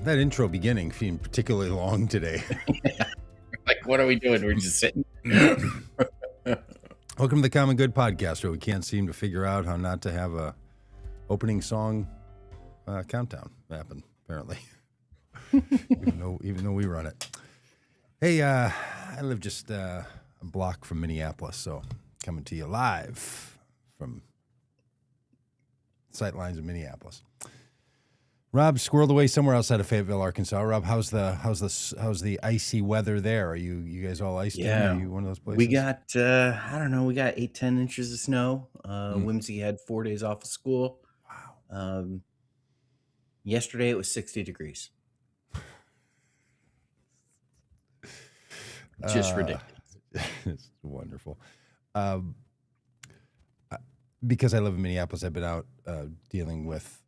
That intro beginning seemed particularly long today. Like, what are we doing? We're just sitting. Welcome to the Common Good Podcast, where we can't seem to figure out how not to have a opening song countdown happen, apparently. even though we run it. Hey, I live just a block from Minneapolis, so coming to you live from sightlines of Minneapolis. Rob squirreled away somewhere outside of Fayetteville, Arkansas. Rob, how's the icy weather there? Are you guys all iced in? Are you one of those places? We got I don't know, we got 8-10 inches of snow. Whimsy had 4 days off of school. Wow. Yesterday it was 60 degrees. Just ridiculous. It's wonderful. Because I live in Minneapolis, I've been out dealing with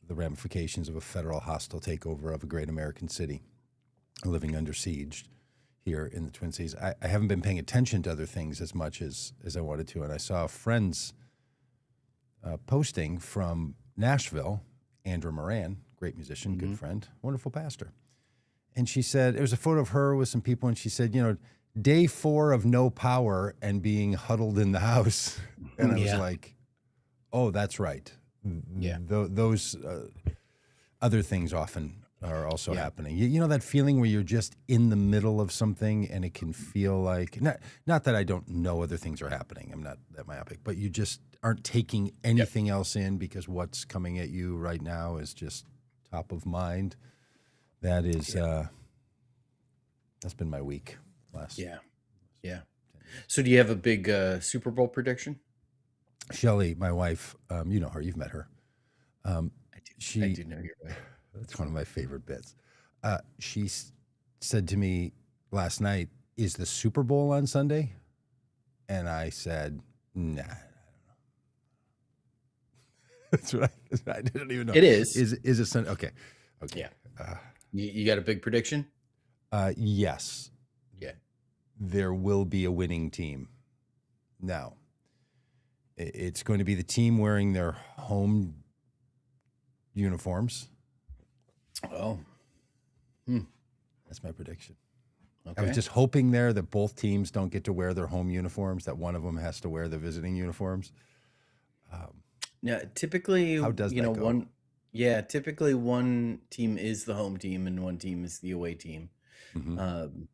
the ramifications of a federal hostile takeover of a great American city, living under siege here in the Twin Cities. I haven't been paying attention to other things as much as I wanted to, and I saw a friend's posting from Nashville, Andrew Moran, great musician, good friend, wonderful pastor. And she said, it was a photo of her with some people, and she said, day 4 of no power and being huddled in the house. And I was like, oh, that's right. Yeah. Those other things often are also happening. You know that feeling where you're just in the middle of something and it can feel like, not that I don't know other things are happening. I'm not that myopic, but you just aren't taking anything else in because what's coming at you right now is just top of mind. That is, that's been my week last. Yeah. So do you have a big Super Bowl prediction? Shelley, my wife, you know her, you've met her. I do know your wife. That's one of my favorite bits. She said to me last night, is the Super Bowl on Sunday? And I said, nah, I don't know. That's what I didn't even know. It is. Is it Sunday? Okay. Yeah. You got a big prediction? Yes. Yeah. There will be a winning team. Now, it's going to be the team wearing their home uniforms. Oh. That's my prediction. Okay. I was just hoping there that both teams don't get to wear their home uniforms, that one of them has to wear the visiting uniforms. Now, typically, how does that go? Typically one team is the home team and one team is the away team. And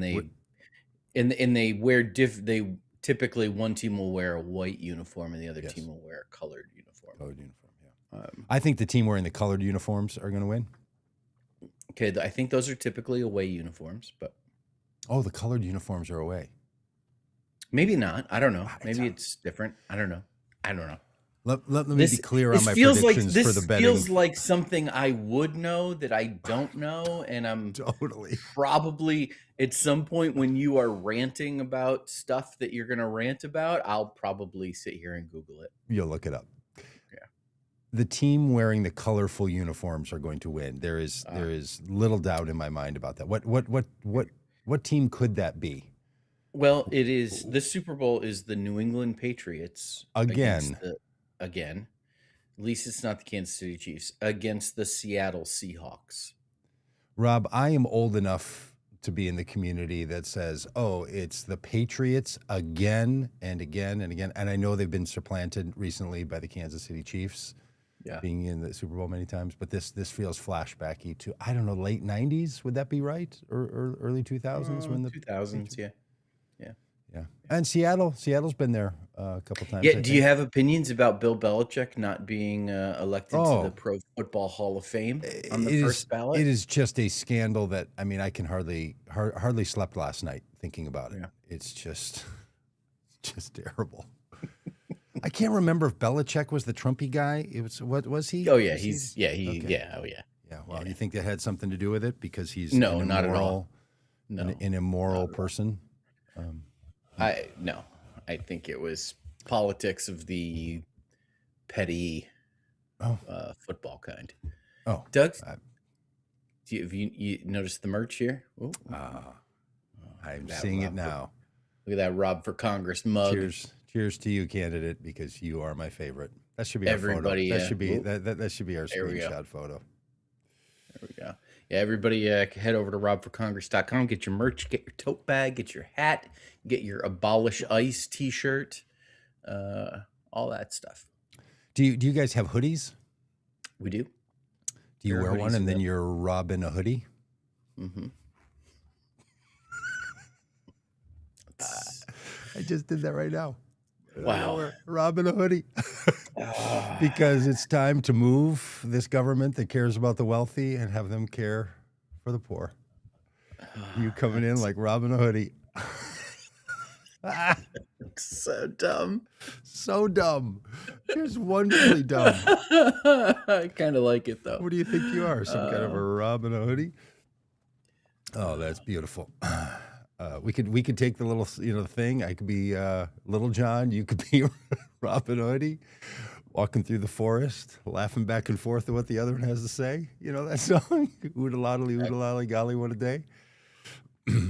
they wear typically one team will wear a white uniform and the other team will wear a colored uniform. Colored uniform, yeah. I think the team wearing the colored uniforms are going to win. Okay, I think those are typically away uniforms, but the colored uniforms are away. Maybe not. I don't know. Maybe it's different. I don't know. Let me be clear on my predictions for the betting. This feels like something I would know that I don't know, and I'm probably at some point when you are ranting about stuff that you're going to rant about, I'll probably sit here and Google it. You'll look it up. Yeah. The team wearing the colorful uniforms are going to win. There is little doubt in my mind about that. What team could that be? Well, it is the Super Bowl is the New England Patriots again. At least it's not the Kansas City Chiefs, against the Seattle Seahawks. Rob, I am old enough to be in the community that says, it's the Patriots again and again and again. And I know they've been supplanted recently by the Kansas City Chiefs being in the Super Bowl many times. But this feels flashbacky to, I don't know, late 90s. Would that be right? Or early 2000s? When the 2000s, Yeah. And Seattle's been there a couple times. Yeah. Do you have opinions about Bill Belichick not being elected to the Pro Football Hall of Fame on the first ballot? It is just a scandal that, I can hardly slept last night thinking about it. Yeah. It's just terrible. I can't remember if Belichick was the Trumpy guy. It was, what was he? Oh yeah, yeah. Well, you think that had something to do with it because he's not at all. An immoral person? I think it was politics of the petty football kind. Doug, have you noticed the merch here? I'm seeing it now. Look at that Robb for Congress mug. Cheers to you, candidate, because you are my favorite. That should be our photo. That should be our screenshot photo. There we go. Yeah, everybody head over to robforcongress.com, get your merch, get your tote bag, get your hat, get your Abolish ICE t-shirt, all that stuff. Do you guys have hoodies? We do. Do you There are wear one hoodies and then available. you're robbing a hoodie? Mm-hmm. I just did that right now. Wow. Robbing a hoodie. Because it's time to move this government that cares about the wealthy and have them care for the poor. You coming in like robbing a hoodie. So dumb. So dumb. Just wonderfully dumb. I kind of like it, though. What do you think you are? Some kind of a robbing a hoodie? Oh, that's beautiful. We could take the little thing. I could be Little John. You could be Robin Hoodie, walking through the forest, laughing back and forth at what the other one has to say. You know that song? Oodalali, golly, what a day.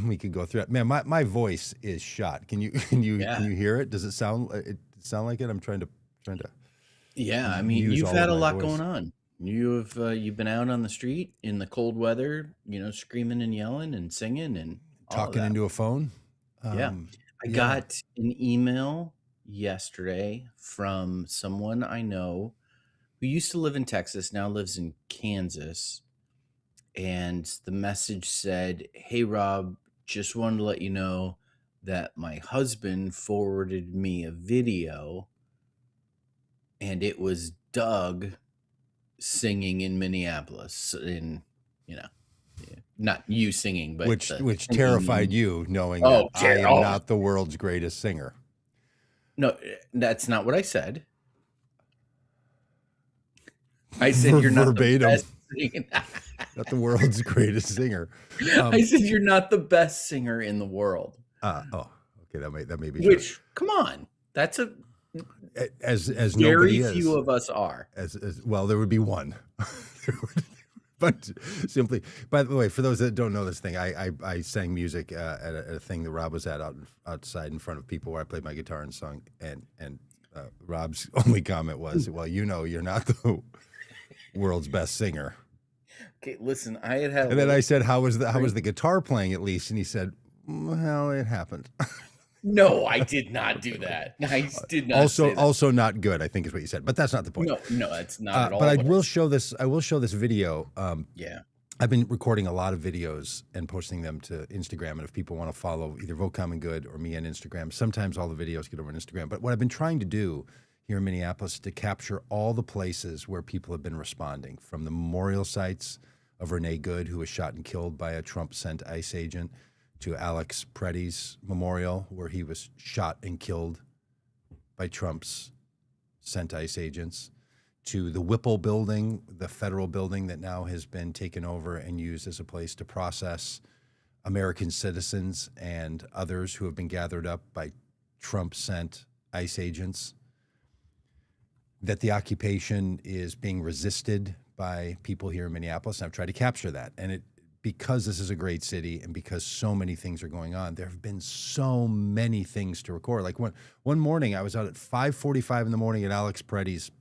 We could go through it. Man, my voice is shot. Can you hear it? Does it sound like it? I'm trying to. Yeah, I mean, use you've all had a of my lot voice. going on. You've been out on the street in the cold weather, screaming and yelling and singing and all of Talking that. into a phone. Yeah. I got an email yesterday from someone I know who used to live in Texas, now lives in Kansas. And the message said, "Hey, Rob, just wanted to let you know that my husband forwarded me a video, and it was Doug singing in Minneapolis." And, not you singing, but which singing terrified you, knowing that I am not the world's greatest singer. No, that's not what I said. I said you're not verbatim. the best singer. Not the world's greatest singer. I said you're not the best singer in the world. Okay, that may be Which, come on, that's a as very nobody is. few of us are. As well, there would be one. But simply, by the way, for those that don't know this thing, I sang music at a thing that Rob was at outside in front of people where I played my guitar and sung, and Rob's only comment was, "Well, you're not the world's best singer." Okay, listen, I had and then I said, "How was the guitar playing at least?" And he said, "Well, it happened." No, I did not do that. I did not. Also not good, I think is what you said, but that's not the point. No, that's not at all. But I will show this video. Yeah. I've been recording a lot of videos and posting them to Instagram, and if people want to follow either Vote Common Good or me on Instagram, sometimes all the videos get over on Instagram. But what I've been trying to do here in Minneapolis is to capture all the places where people have been responding, from the memorial sites of Renee Good, who was shot and killed by a Trump-sent ICE agent, to Alex Preddy's memorial, where he was shot and killed by Trump's sent ICE agents, to the Whipple building, the federal building that now has been taken over and used as a place to process American citizens and others who have been gathered up by Trump-sent ICE agents, that the occupation is being resisted by people here in Minneapolis. And I've tried to capture that. And because this is a great city and because so many things are going on, there have been so many things to record. Like one morning, I was out at 5:45 in the morning at Alex Preddy's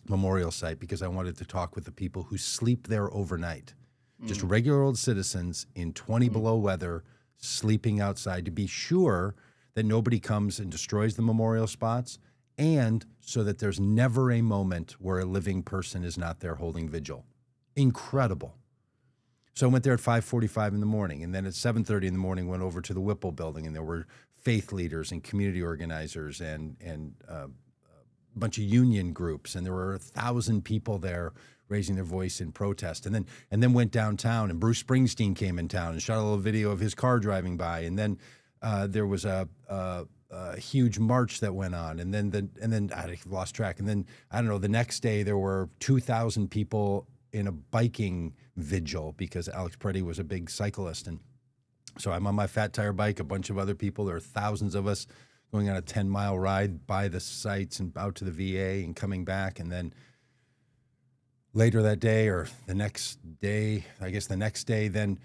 memorial site because I wanted to talk with the people who sleep there overnight. Just regular old citizens in 20 below weather, sleeping outside, to be sure that nobody comes and destroys the memorial spots, and so that there's never a moment where a living person is not there holding vigil. Incredible. So I went there at 5:45 in the morning, and then at 7:30 in the morning went over to the Whipple building, and there were faith leaders and community organizers and a bunch of union groups, and there were 1,000 people there raising their voice in protest. And then went downtown, and Bruce Springsteen came in town and shot a little video of his car driving by, and then there was a huge march that went on, and then I lost track. And then I don't know. The next day there were 2,000 people in a biking vigil because Alex Preddy was a big cyclist, and so I'm on my fat tire bike. A bunch of other people. There are thousands of us going on a 10-mile ride by the sites and out to the VA and coming back, and then later that day or the next day, then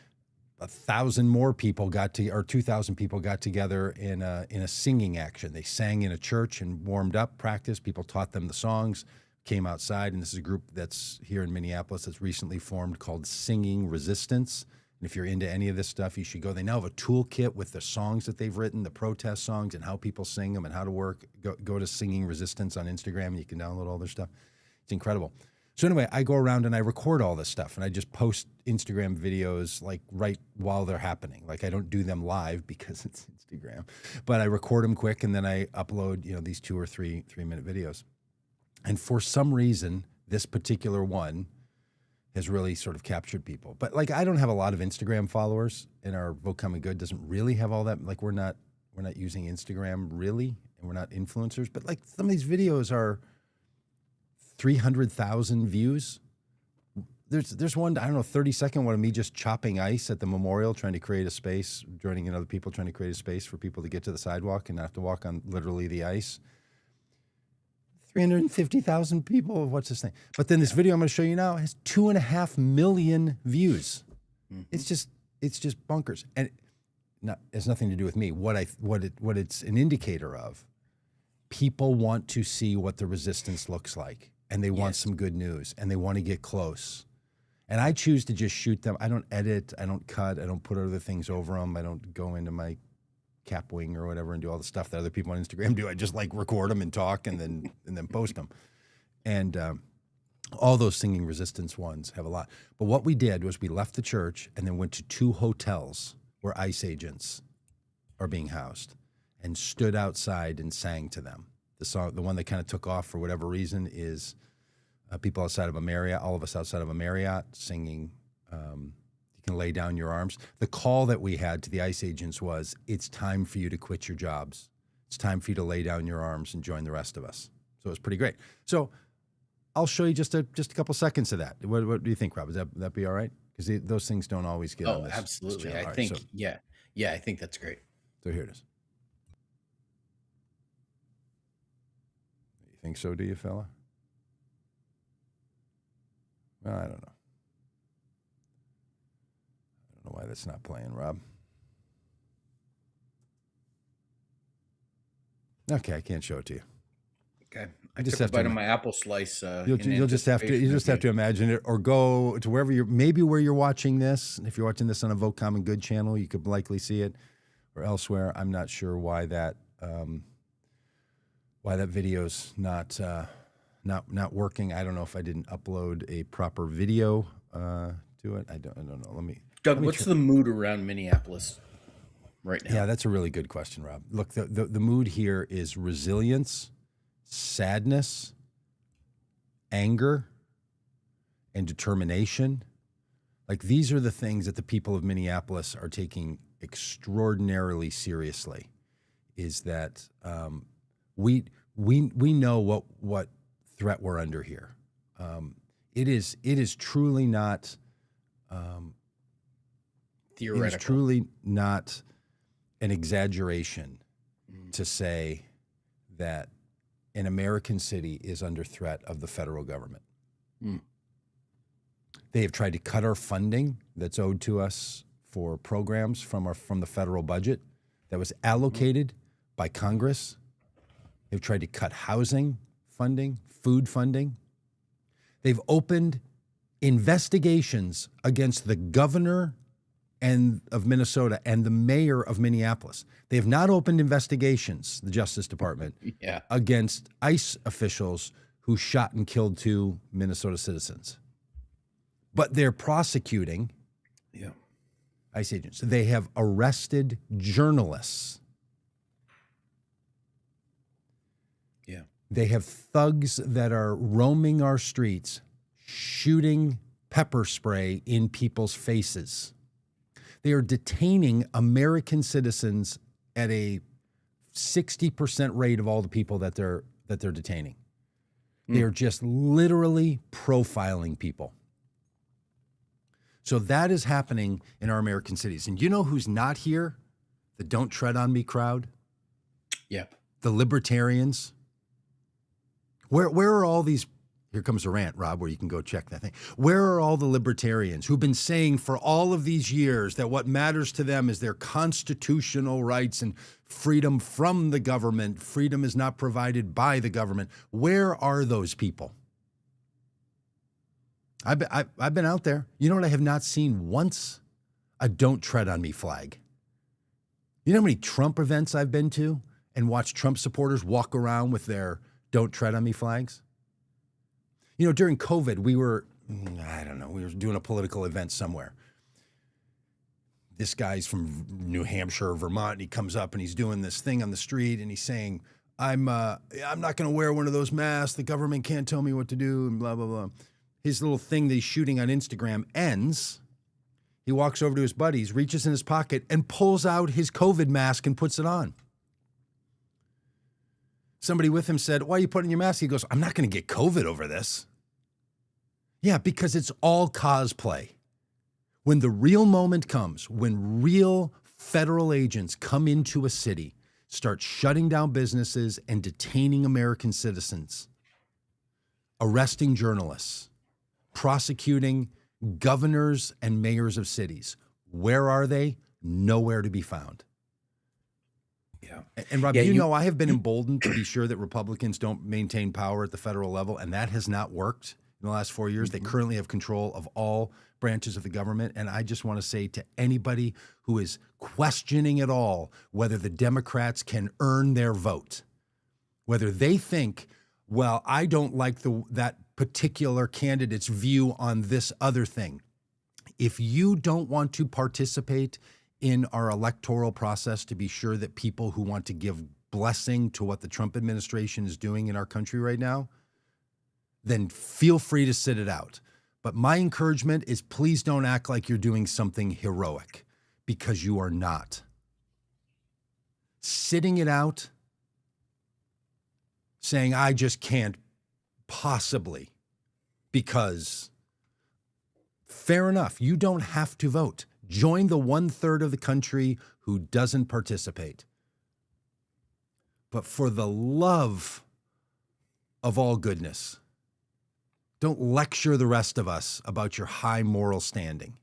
1,000 more people or 2,000 people got together in a singing action. They sang in a church and warmed up, practiced. People taught them the songs. came outside, and this is a group that's here in Minneapolis that's recently formed called Singing Resistance. And if you're into any of this stuff, you should go. They now have a toolkit with the songs that they've written, the protest songs, and how people sing them and how to work. Go to Singing Resistance on Instagram, and you can download all their stuff. It's incredible. So anyway, I go around and I record all this stuff, and I just post Instagram videos like right while they're happening. Like I don't do them live because it's Instagram, but I record them quick, and then I upload, these 2 or 3 3-minute videos. And for some reason, this particular one has really sort of captured people. But like, I don't have a lot of Instagram followers, and our Vote Common Good doesn't really have all that. Like we're not using Instagram really, and we're not influencers. But like some of these videos are 300,000 views. There's one, I don't know, 30-second one of me just chopping ice at the memorial, trying to create a space, joining in other people, trying to create a space for people to get to the sidewalk and not have to walk on literally the ice. 350,000 people watch this thing. But then this video I'm going to show you now has 2.5 million views. Mm-hmm. It's just bonkers. And it has nothing to do with me. What it's an indicator of, people want to see what the resistance looks like, and they want some good news, and they want to get close. And I choose to just shoot them. I don't edit, I don't cut, I don't put other things over them. I don't go into my cap wing or whatever and do all the stuff that other people on Instagram do. I just like record them and talk and then post them. And all those Singing Resistance ones have a lot. But what we did was we left the church and then went to 2 hotels where ICE agents are being housed and stood outside and sang to them. The song, the one that kind of took off for whatever reason, is people outside of a Marriott, all of us outside of a Marriott singing, you can lay down your arms. The call that we had to the ICE agents was, it's time for you to quit your jobs. It's time for you to lay down your arms and join the rest of us. So it was pretty great. So I'll show you just a couple seconds of that. What do you think, Rob? Is that be all right? Because those things don't always get on this. Absolutely. This I think, I think that's great. So here it is. You think so, do you, fella? Well, I don't know. I don't know why that's not playing, Rob. Okay, I can't show it to you. Okay, I took a bite of my apple slice. You'll just have to imagine it, or go to wherever where you're watching this. If you're watching this on a Vote Common Good channel, you could likely see it, or elsewhere. I'm not sure why that video's not working. I don't know if I didn't upload a proper video to it. I don't know. Doug, what's the mood around Minneapolis right now? Yeah, that's a really good question, Rob. Look, the mood here is resilience, sadness, anger, and determination. Like, these are the things that the people of Minneapolis are taking extraordinarily seriously. Is that we know what threat we're under here. It is truly not theoretical. It is truly not an exaggeration to say that an American city is under threat of the federal government. They have tried to cut our funding that's owed to us for programs from the federal budget that was allocated by Congress. They've tried to cut housing funding, food funding. They've opened investigations against the governor of Minnesota and the mayor of Minneapolis. They have not opened investigations, the Justice Department, against ICE officials who shot and killed 2 Minnesota citizens. But they're prosecuting ICE agents. They have arrested journalists. Yeah. They have thugs that are roaming our streets, shooting pepper spray in people's faces. They are detaining American citizens at a 60% rate of all the people that they're detaining. They are just literally profiling people. So that is happening in our American cities. And you know who's not here? The Don't Tread on Me crowd? Yep. The libertarians. Where are all these? Here comes a rant, Rob, where you can go check that thing. Where are all the libertarians who've been saying for all of these years that what matters to them is their constitutional rights and freedom from the government? Freedom is not provided by the government. Where are those people? I've been out there. You know what I have not seen once? A "Don't Tread on Me" flag. You know how many Trump events I've been to and watched Trump supporters walk around with their "Don't Tread on Me" flags? You know, during COVID, we were doing a political event somewhere. This guy's from New Hampshire or Vermont, and he comes up and he's doing this thing on the street, and he's saying, I'm not going to wear one of those masks. The government can't tell me what to do, and blah, blah, blah. His little thing that he's shooting on Instagram ends. He walks over to his buddies, reaches in his pocket, and pulls out his COVID mask and puts it on. Somebody with him said, "Why are you putting your mask?" He goes, "I'm not going to get COVID over this." Yeah, because it's all cosplay. When the real moment comes, when real federal agents come into a city, start shutting down businesses and detaining American citizens, arresting journalists, prosecuting governors and mayors of cities, where are they? Nowhere to be found. Yeah. And Rob, you know I have been emboldened to be sure that Republicans don't maintain power at the federal level, and that has not worked in the last 4 years. They currently have control of all branches of the government, and I just want to say to anybody who is questioning at all whether the Democrats can earn their vote, whether they think, well, I don't like that particular candidate's view on this other thing. If you don't want to participate in our electoral process to be sure that people who want to give blessing to what the Trump administration is doing in our country right now, then feel free to sit it out. But my encouragement is please don't act like you're doing something heroic, because you are not. Sitting it out, saying I just can't possibly, because fair enough, you don't have to vote. Join the 1/3 of the country who doesn't participate. But for the love of all goodness, don't lecture the rest of us about your high moral standing.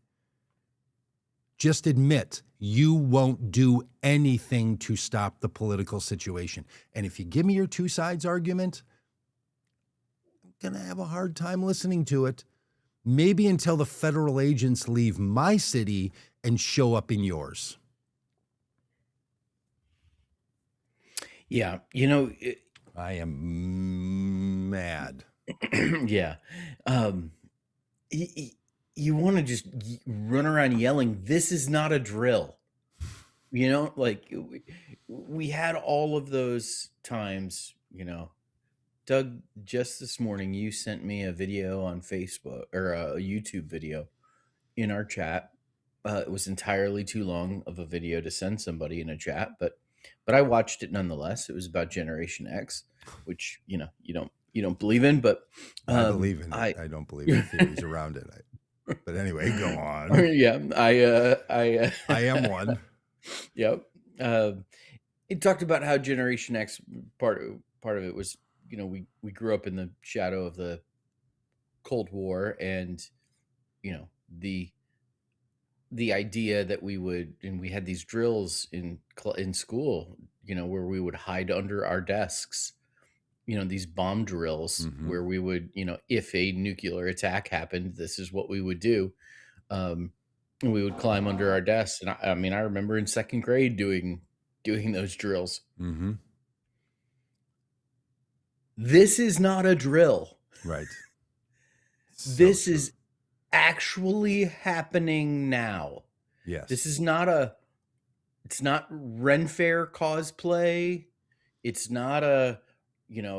Just admit you won't do anything to stop the political situation. And if you give me your two sides argument, I'm going to have a hard time listening to it. Maybe until the federal agents leave my city and show up in yours. Yeah. I am mad. Yeah. You want to just run around yelling, "This is not a drill." Like we had all of those times, Doug, just this morning, you sent me a video on Facebook, or a YouTube video in our chat. It was entirely too long of a video to send somebody in a chat, but I watched it nonetheless. It was about Generation X, which, you don't believe in, but I believe in it. I don't believe in theories around it. But anyway, go on. Yeah, I am one. Yep. It talked about how Generation X, part of it was, we grew up in the shadow of the Cold War, and the idea that we had these drills in school, where we would hide under our desks, these bomb drills, where we would, if a nuclear attack happened, this is what we would do. And we would climb under our desks. And I remember in second grade doing those drills. Mm-hmm. This is not a drill. Right. This is actually happening now. Yes. This is it's not Ren Fair cosplay. It's not a,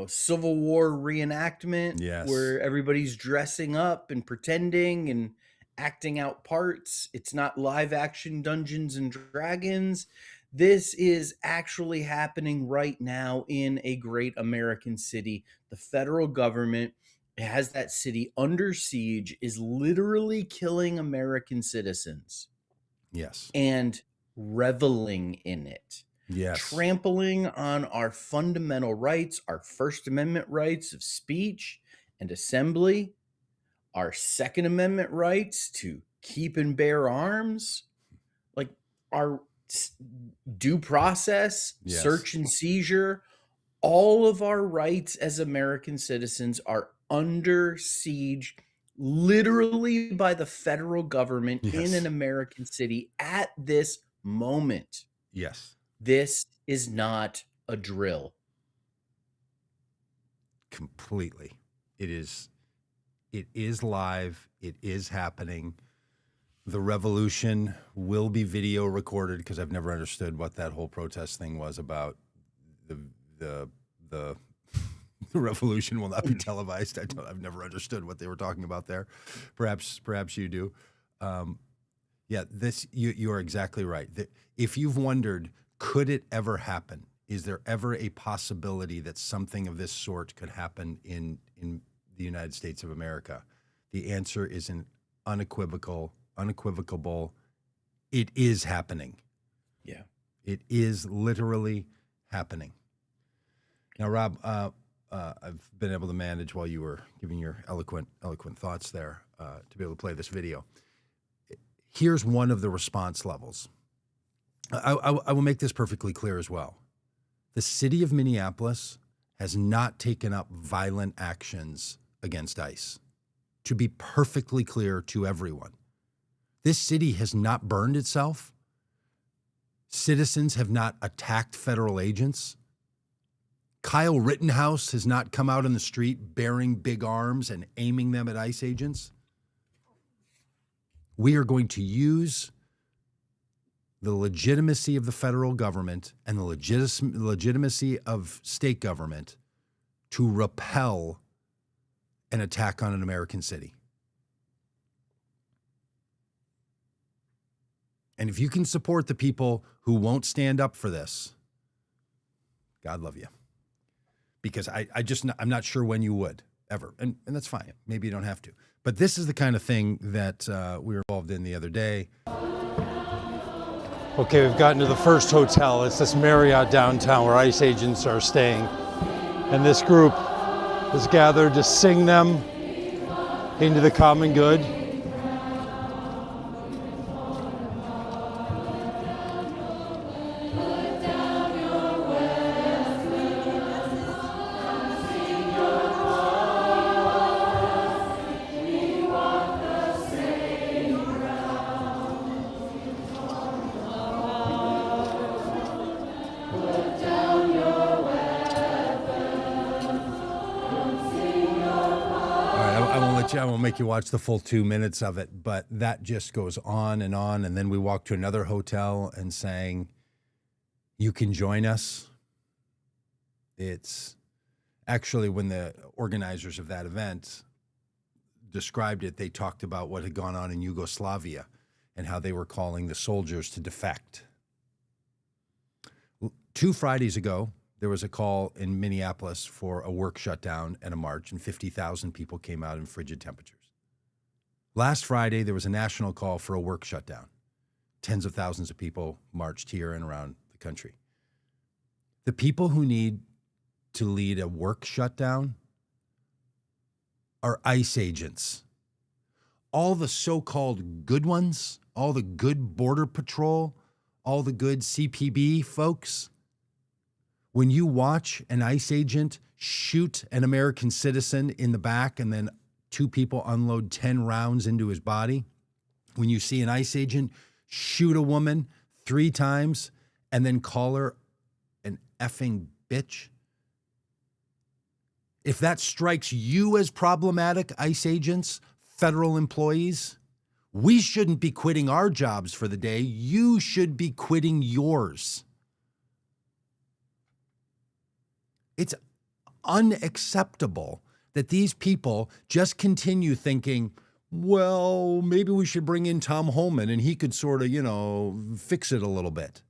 Civil War reenactment. Yes. Where everybody's dressing up and pretending and acting out parts. It's not live action Dungeons and Dragons. This is actually happening right now in a great American city. The federal government has that city under siege, is literally killing American citizens. Yes. And reveling in it. Yes. Trampling on our fundamental rights, our First Amendment rights of speech and assembly, our Second Amendment rights to keep and bear arms, like our due process, Yes. search and seizure. All of our rights as American citizens are under siege literally by the federal government in Yes. an American city at this moment. Yes. This is not a drill. Completely. It is live. It is happening. The revolution will be video recorded, because I've never understood what that whole protest thing was about. The the revolution will not be televised. I've never understood what they were talking about there. Perhaps you do. Yeah, you are exactly right. If you've wondered, could it ever happen? Is there ever a possibility that something of this sort could happen in the United States of America? The answer is an unequivocal. It is happening. Yeah. It is literally happening. Now, Rob, I've been able to manage, while you were giving your eloquent thoughts there, to be able to play this video. Here's one of the response levels. I will make this perfectly clear as well. The city of Minneapolis has not taken up violent actions against ICE. To be perfectly clear to everyone, this city has not burned itself. Citizens have not attacked federal agents. Kyle Rittenhouse has not come out in the street bearing big arms and aiming them at ICE agents. We are going to use the legitimacy of the federal government and the legitimacy of state government to repel an attack on an American city. And if you can support the people who won't stand up for this, God love you. Because I'm not sure when you would, ever. And that's fine. Maybe you don't have to. But this is the kind of thing that we were involved in the other day. Okay, we've gotten to the first hotel. It's this Marriott downtown where ICE agents are staying. And this group is gathered to sing them into the common good. I won't make you watch the full 2 minutes of it, but that just goes on. And then we walked to another hotel and sang, "You can join us." It's actually, when the organizers of that event described it, they talked about what had gone on in Yugoslavia and how they were calling the soldiers to defect. 2 Fridays ago, there was a call in Minneapolis for a work shutdown and a march, and 50,000 people came out in frigid temperatures. Last Friday, there was a national call for a work shutdown. Tens of thousands of people marched here and around the country. The people who need to lead a work shutdown are ICE agents. All the so-called good ones, all the good Border Patrol, all the good CPB folks. When you watch an ICE agent shoot an American citizen in the back and then 2 people unload 10 rounds into his body, when you see an ICE agent shoot a woman 3 times and then call her an effing bitch, if that strikes you as problematic, ICE agents, federal employees, we shouldn't be quitting our jobs for the day. You should be quitting yours. It's unacceptable that these people just continue thinking, well, maybe we should bring in Tom Homan and he could sort of, fix it a little bit.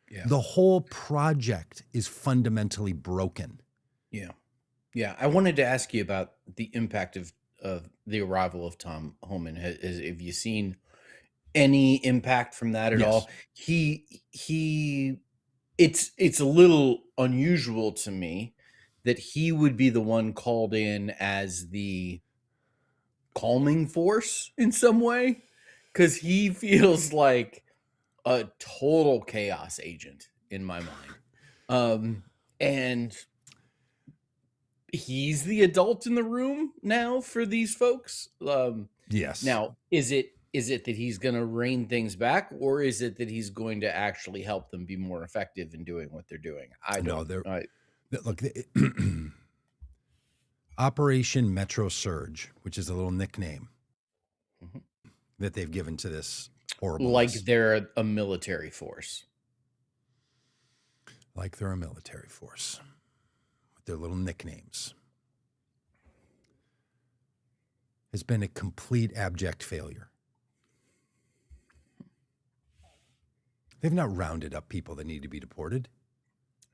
Yeah. The whole project is fundamentally broken. Yeah. Yeah. I wanted to ask you about the impact of the arrival of Tom Homan. Have you seen any impact from that at all? It's a little unusual to me that he would be the one called in as the calming force in some way, because he feels like a total chaos agent in my mind. And he's the adult in the room now for these folks. Yes. Now, is it that he's going to rein things back, or is it that he's going to actually help them be more effective in doing what they're doing? Look, Operation Metro Surge, which is a little nickname that they've given to this horrible, like they're a military force. Like they're a military force with their little nicknames, has been a complete abject failure. They've not rounded up people that need to be deported.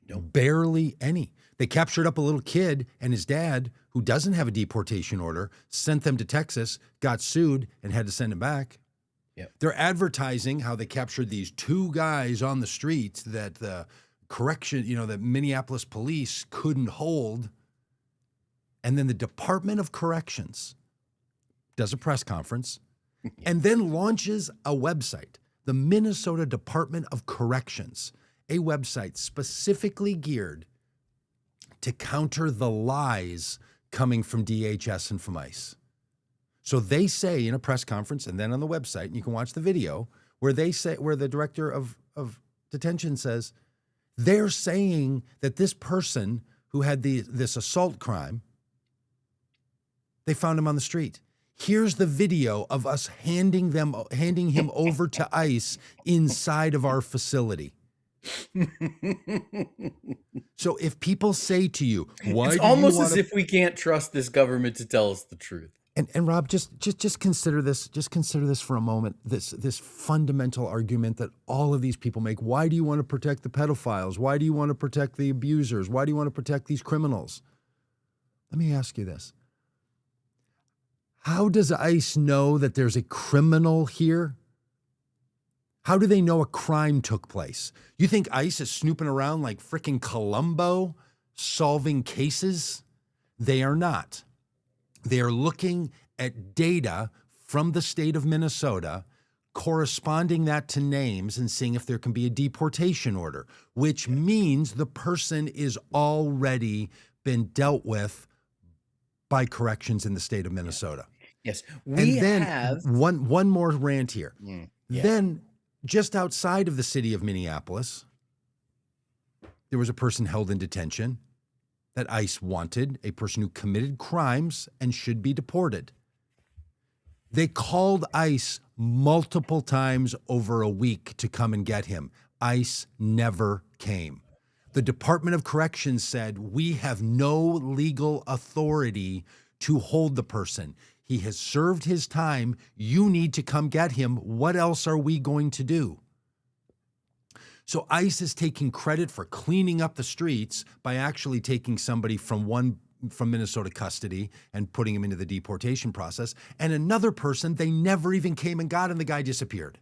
No, barely any. They captured up a little kid and his dad who doesn't have a deportation order, sent them to Texas, got sued, and had to send him back. Yep. They're advertising how they captured these two guys on the street that the the Minneapolis police couldn't hold. And then the Department of Corrections does a press conference and then launches a website, the Minnesota Department of Corrections, a website specifically geared to counter the lies coming from DHS and from ICE. So they say in a press conference and then on the website, and you can watch the video, where the director of detention says, they're saying that this person who had this assault crime, they found him on the street. Here's the video of us handing him over to ICE inside of our facility. So if people say to you, why it's almost as if we can't trust this government to tell us the truth. And Rob, just consider this. Just consider this for a moment. This fundamental argument that all of these people make. Why do you want to protect the pedophiles? Why do you want to protect the abusers? Why do you want to protect these criminals? Let me ask you this. How does ICE know that there's a criminal here? How do they know a crime took place? You think ICE is snooping around like frickin' Columbo, solving cases? They are not. They are looking at data from the state of Minnesota, corresponding that to names and seeing if there can be a deportation order, which means the person is already been dealt with by corrections in the state of Minnesota. Yes. One more rant here. Then just outside of the city of Minneapolis, there was a person held in detention that ICE wanted, a person who committed crimes and should be deported. They called ICE multiple times over a week to come and get him. ICE never came. The Department of Corrections said, we have no legal authority to hold the person. He has served his time. You need to come get him. What else are we going to do? So ICE is taking credit for cleaning up the streets by actually taking somebody from Minnesota custody and putting him into the deportation process, and another person they never even came and got, and the guy disappeared.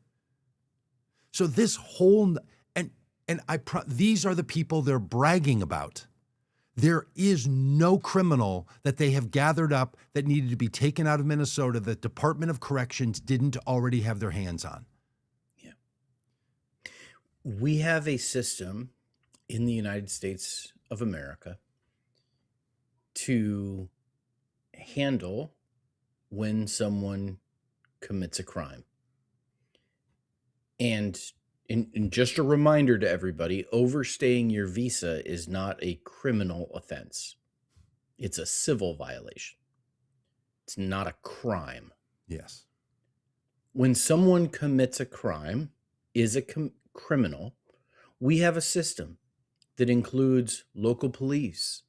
So this whole these are the people they're bragging about. There is no criminal that they have gathered up that needed to be taken out of Minnesota that Department of Corrections didn't already have their hands on. We have a system in the United States of America to handle when someone commits a crime. And just a reminder to everybody, overstaying your visa is not a criminal offense. It's a civil violation. It's not a crime. Yes. When someone commits a crime, is a criminal, we have a system that includes local police,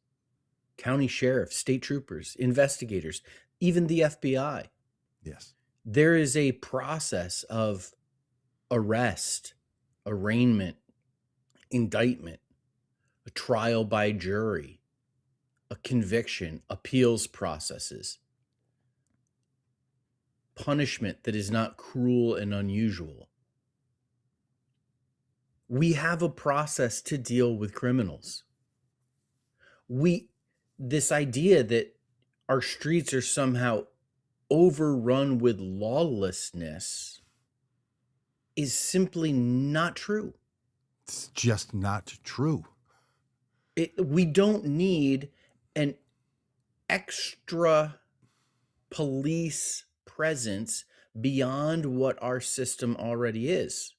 county sheriffs, state troopers, investigators, even the FBI. Yes. There is a process of arrest, arraignment, indictment, a trial by jury, a conviction, appeals processes, punishment that is not cruel and unusual. We have a process to deal with criminals. This idea that our streets are somehow overrun with lawlessness is simply not true. It's just not true. We don't need extra police presence beyond what our system already is.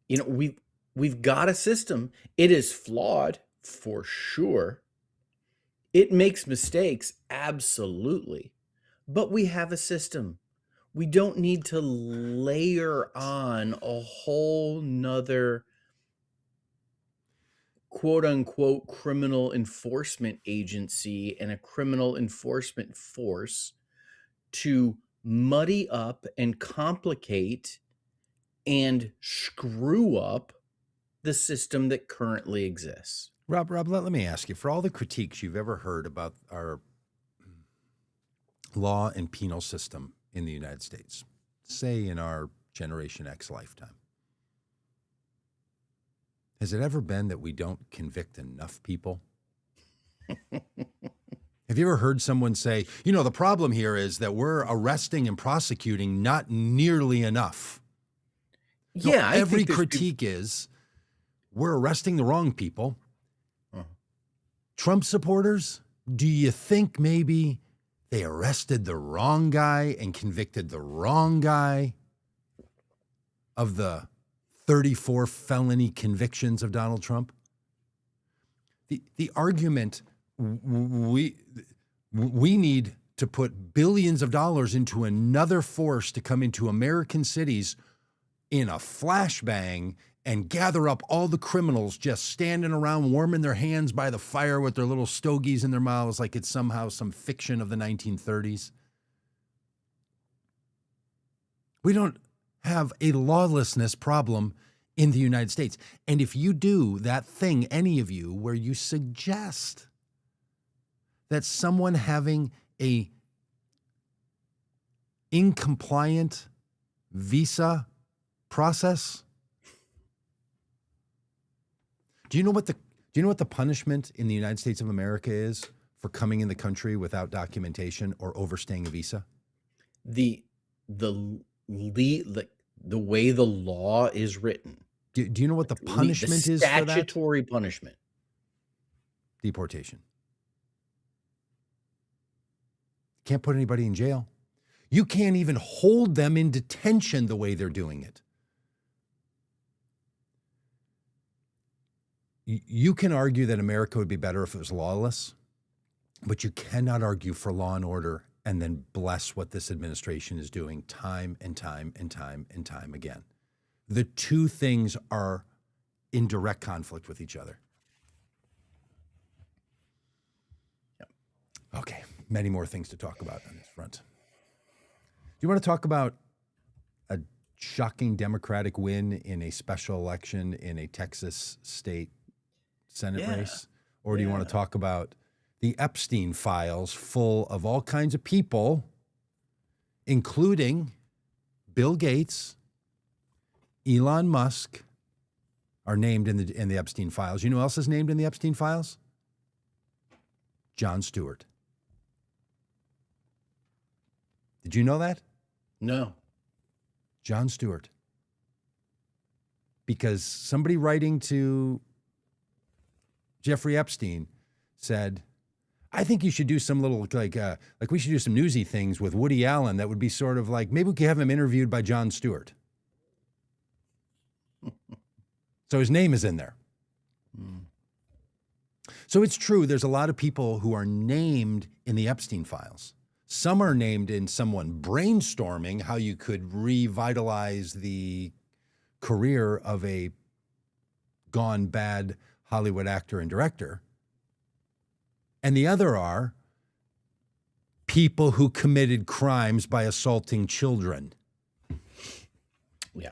You know, we've got a system. It is flawed for sure. It makes mistakes, absolutely. But we have a system. We don't need to layer on a whole nother quote unquote criminal enforcement agency and a criminal enforcement force to muddy up and complicate and screw up the system that currently exists. Rob, let me ask you, for all the critiques you've ever heard about our law and penal system in the United States, say in our Generation X lifetime, has it ever been that we don't convict enough people? Have you ever heard someone say, you know, the problem here is that we're arresting and prosecuting not nearly enough? Yeah, no, every critique is we're arresting the wrong people. Trump supporters, do you think maybe they arrested the wrong guy and convicted the wrong guy of the 34 felony convictions of Donald Trump? The argument, we need to put billions of dollars into another force to come into American cities in a flashbang and gather up all the criminals just standing around warming their hands by the fire with their little stogies in their mouths like it's somehow some fiction of the 1930s. We don't have a lawlessness problem in the United States. And if you do that thing, any of you, where you suggest that someone having a incompliant visa process, do you know what the punishment in the United States of America is for coming in the country without documentation or overstaying a visa? The way the law is written. Do you know what the punishment is for that? Statutory punishment. Deportation. Can't put anybody in jail. You can't even hold them in detention the way they're doing it. You can argue that America would be better if it was lawless, but you cannot argue for law and order and then bless what this administration is doing time and time and time and time again. The two things are in direct conflict with each other. Yep. Okay, many more things to talk about on this front. Do you want to talk about a shocking Democratic win in a special election in a Texas state Senate race? Or do you want to talk about the Epstein files full of all kinds of people, including Bill Gates, Elon Musk, are named in the Epstein files? You know who else is named in the Epstein files? Jon Stewart. Did you know that? No. Jon Stewart. Because somebody writing to Jeffrey Epstein said, I think you should do some little, like we should do some newsy things with Woody Allen that would be sort of like, maybe we could have him interviewed by Jon Stewart. So his name is in there. So it's true, there's a lot of people who are named in the Epstein files. Some are named in someone brainstorming how you could revitalize the career of a gone bad Hollywood actor and director. And the other are people who committed crimes by assaulting children. Yeah.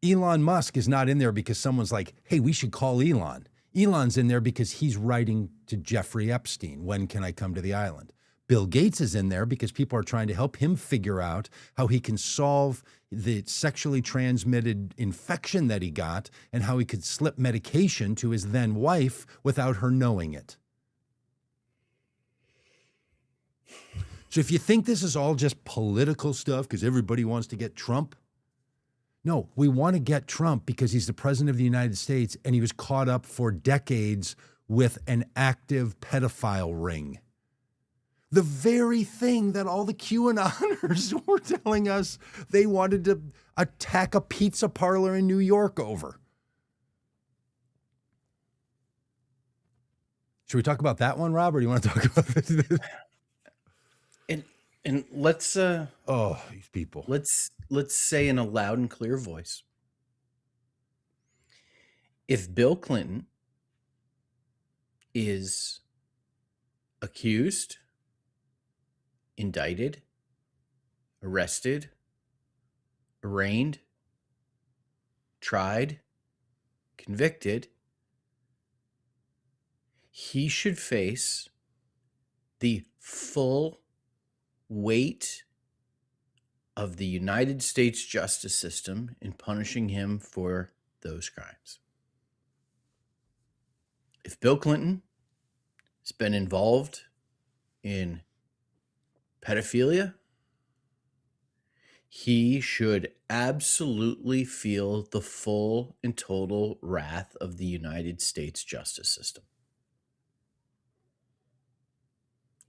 Elon Musk is not in there because someone's like, hey, we should call Elon. Elon's in there because he's writing to Jeffrey Epstein, when can I come to the island? Bill Gates is in there because people are trying to help him figure out how he can solve the sexually transmitted infection that he got and how he could slip medication to his then wife without her knowing it. So if you think this is all just political stuff because everybody wants to get Trump, no, we want to get Trump because he's the president of the United States and he was caught up for decades with an active pedophile ring. The very thing that all the QAnoners were telling us they wanted to attack a pizza parlor in New York over. Should we talk about that one, Rob, or do you want to talk about this? And let's these people. Let's say in a loud and clear voice, if Bill Clinton is accused, indicted, arrested, arraigned, tried, convicted, he should face the full weight of the United States justice system in punishing him for those crimes. If Bill Clinton has been involved in pedophilia, he should absolutely feel the full and total wrath of the United States justice system.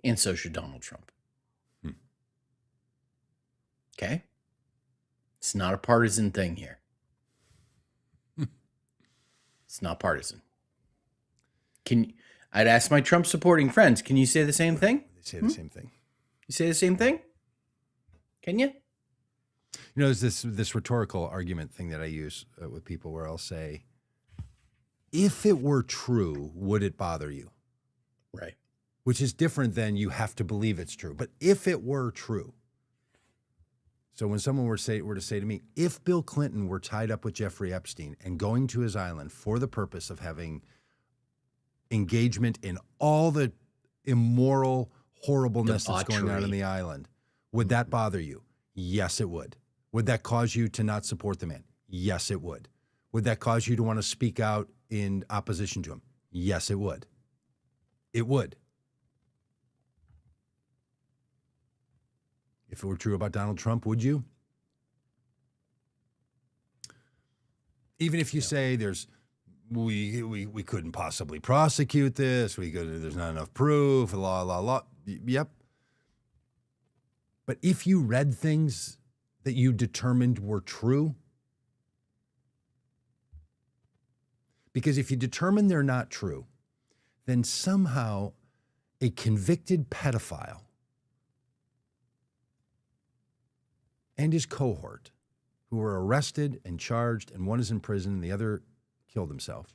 And so should Donald Trump. Okay? It's not a partisan thing here. It's not partisan. I'd ask my Trump supporting friends, can you say the same thing? They say the same thing. You say the same thing? Can you? You know, there's this rhetorical argument thing that I use with people where I'll say, if it were true, would it bother you? Right. Which is different than you have to believe it's true. But if it were true. So when someone were to say to me, if Bill Clinton were tied up with Jeffrey Epstein and going to his island for the purpose of having engagement in all the immoral horribleness that's going on in the island, would that bother you? Yes, it would. Would that cause you to not support the man? Yes, it would. Would that cause you to want to speak out in opposition to him? Yes, it would. It would. If it were true about Donald Trump, would you? Even if you say we couldn't possibly prosecute this, there's not enough proof, law. Yep. But if you read things that you determined were true, because if you determine they're not true, then somehow a convicted pedophile and his cohort, who were arrested and charged, and one is in prison and the other killed himself,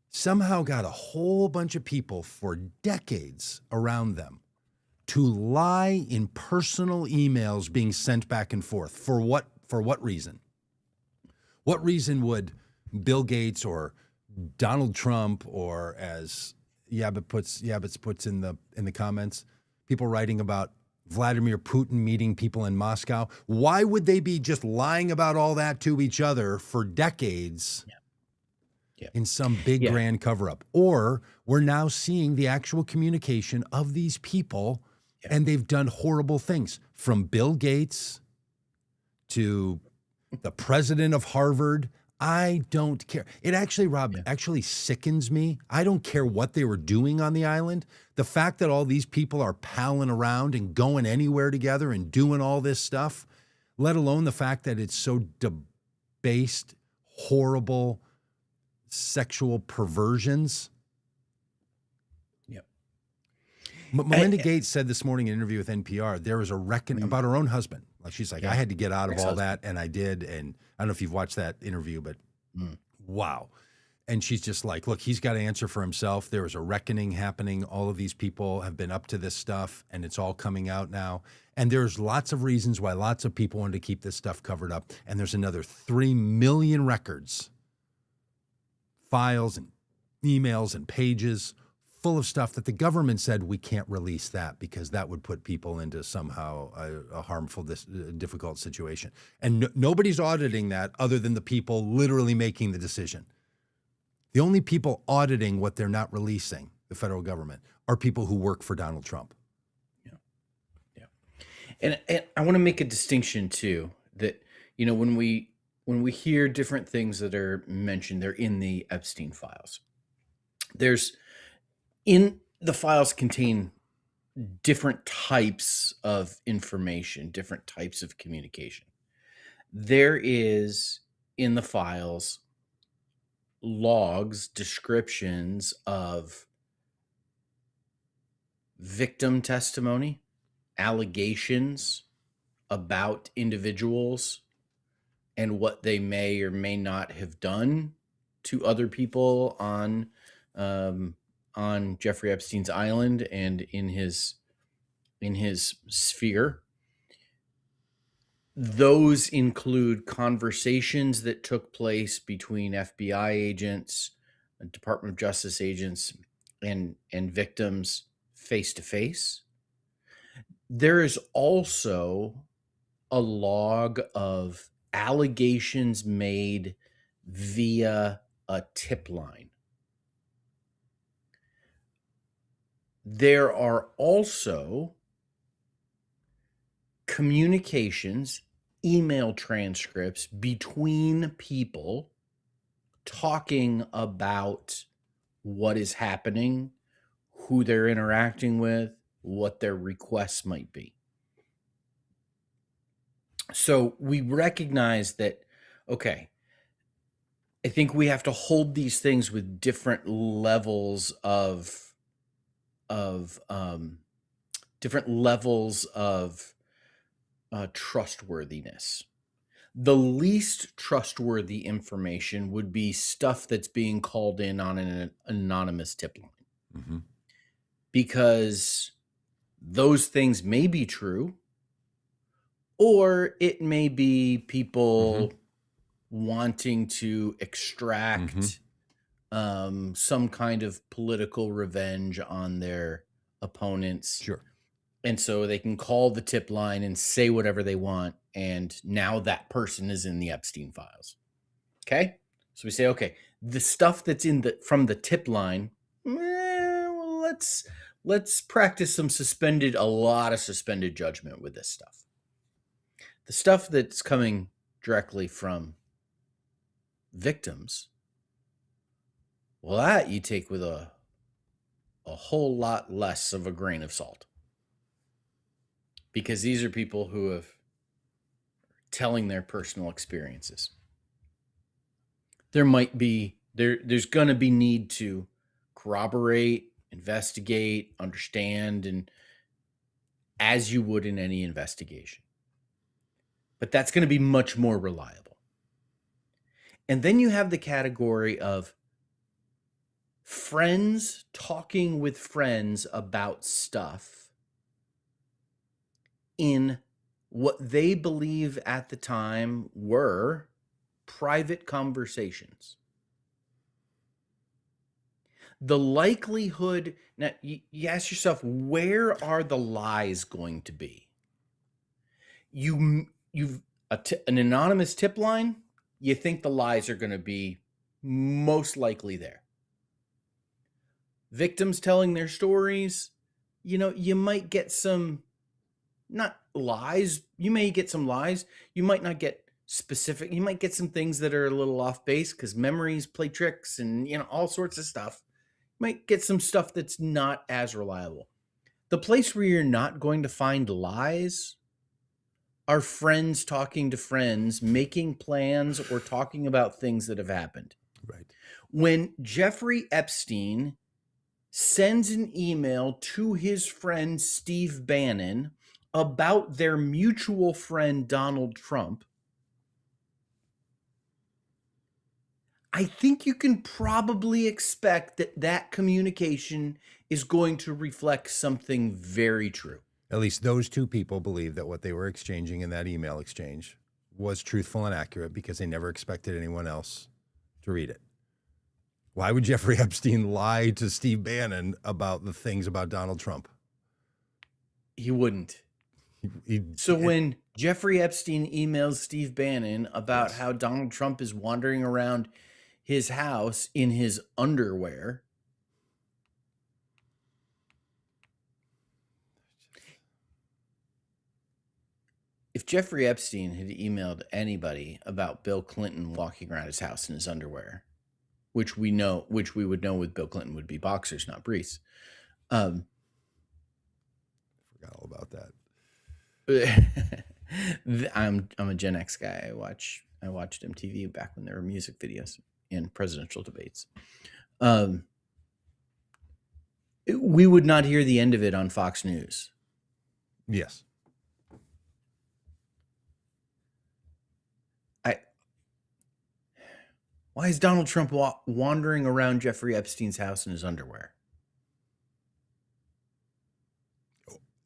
somehow got a whole bunch of people for decades around them to lie in personal emails being sent back and forth. For what reason? What reason would Bill Gates or Donald Trump, or as Yabbits puts in the comments, people writing about Vladimir Putin meeting people in Moscow, why would they be just lying about all that to each other for decades in some big grand cover-up? Or we're now seeing the actual communication of these people, and they've done horrible things, from Bill Gates to the president of Harvard. I don't care. It actually, Rob, actually sickens me. I don't care what they were doing on the island. The fact that all these people are palling around and going anywhere together and doing all this stuff, let alone the fact that it's so debased, horrible, sexual perversions. Melinda Gates said this morning in an interview with NPR, there was a reckoning about her own husband. Like, she's like, I had to get out of all that, and I did. And I don't know if you've watched that interview, but wow. And she's just like, look, he's got to answer for himself. There was a reckoning happening. All of these people have been up to this stuff, and it's all coming out now. And there's lots of reasons why lots of people wanted to keep this stuff covered up. And there's another 3 million records, files and emails and pages full of stuff that the government said we can't release that because that would put people into somehow a harmful, difficult situation. And nobody's auditing that other than the people literally making the decision. The only people auditing what they're not releasing, the federal government, are people who work for Donald Trump. And I want to make a distinction too, that, when we when we hear different things that are mentioned, they're in the Epstein files. In the files contain different types of information, different types of communication. There is in the files logs, descriptions of victim testimony, allegations about individuals and what they may or may not have done to other people on Jeffrey Epstein's island and in his sphere. Those include conversations that took place between FBI agents, Department of Justice agents, and victims face to face. There is also a log of allegations made via a tip line. There are also communications, email transcripts between people talking about what is happening, who they're interacting with, what their requests might be. So we recognize that, okay, I think we have to hold these things with different levels of trustworthiness. The least trustworthy information would be stuff that's being called in on an anonymous tip line. Mm-hmm. Because those things may be true, or it may be people wanting to extract some kind of political revenge on their opponents. Sure. And so they can call the tip line and say whatever they want. And now that person is in the Epstein files. Okay. So we say, okay, the stuff that's from the tip line, well, let's practice a lot of suspended judgment with this stuff. The stuff that's coming directly from victims, well, that you take with a whole lot less of a grain of salt. Because these are people who have telling their personal experiences. There's going to be need to corroborate, investigate, understand, and as you would in any investigation. But that's going to be much more reliable. And then you have the category of friends talking with friends about stuff in what they believe at the time were private conversations. The likelihood, now you ask yourself, where are the lies going to be? You've an anonymous tip line, you think the lies are going to be most likely there. Victims telling their stories, you might get some, not lies, you may get some lies, you might not get specific, you might get some things that are a little off base because memories play tricks and all sorts of stuff. You might get some stuff that's not as reliable. The place where you're not going to find lies are friends talking to friends, making plans or talking about things that have happened. Right. When Jeffrey Epstein sends an email to his friend Steve Bannon about their mutual friend Donald Trump, I think you can probably expect that communication is going to reflect something very true. At least those two people believe that what they were exchanging in that email exchange was truthful and accurate because they never expected anyone else to read it. Why would Jeffrey Epstein lie to Steve Bannon about the things about Donald Trump? He wouldn't. When Jeffrey Epstein emails Steve Bannon about how Donald Trump is wandering around his house in his underwear, if if Jeffrey Epstein had emailed anybody about Bill Clinton walking around his house in his underwear, which we would know with Bill Clinton would be boxers, not briefs. Forgot all about that. I'm a Gen X guy. I watched MTV back when there were music videos and presidential debates. We would not hear the end of it on Fox News. Yes. Why is Donald Trump wandering around Jeffrey Epstein's house in his underwear?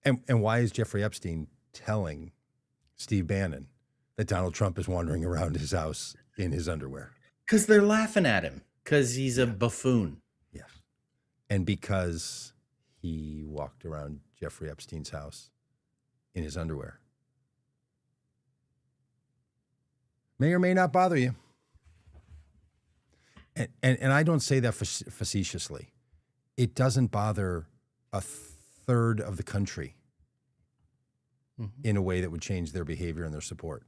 And why is Jeffrey Epstein telling Steve Bannon that Donald Trump is wandering around his house in his underwear? Because they're laughing at him. Because he's a buffoon. Yes. And because he walked around Jeffrey Epstein's house in his underwear. May or may not bother you. And I don't say that facetiously. It doesn't bother a third of the country in a way that would change their behavior and their support.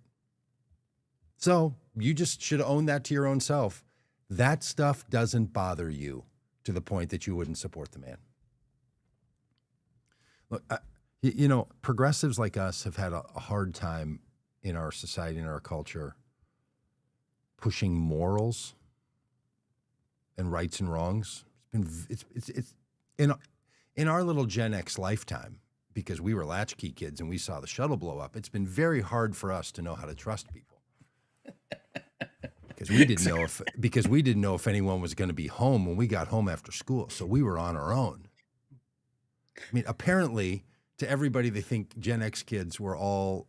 So you just should own that to your own self. That stuff doesn't bother you to the point that you wouldn't support the man. Look, progressives like us have had a hard time in our society and our culture pushing morals and rights and wrongs. It's in our little Gen X lifetime, because we were latchkey kids and we saw the shuttle blow up. It's been very hard for us to know how to trust people because we didn't know if anyone was going to be home when we got home after school. So we were on our own. I mean, apparently, to everybody, they think Gen X kids were all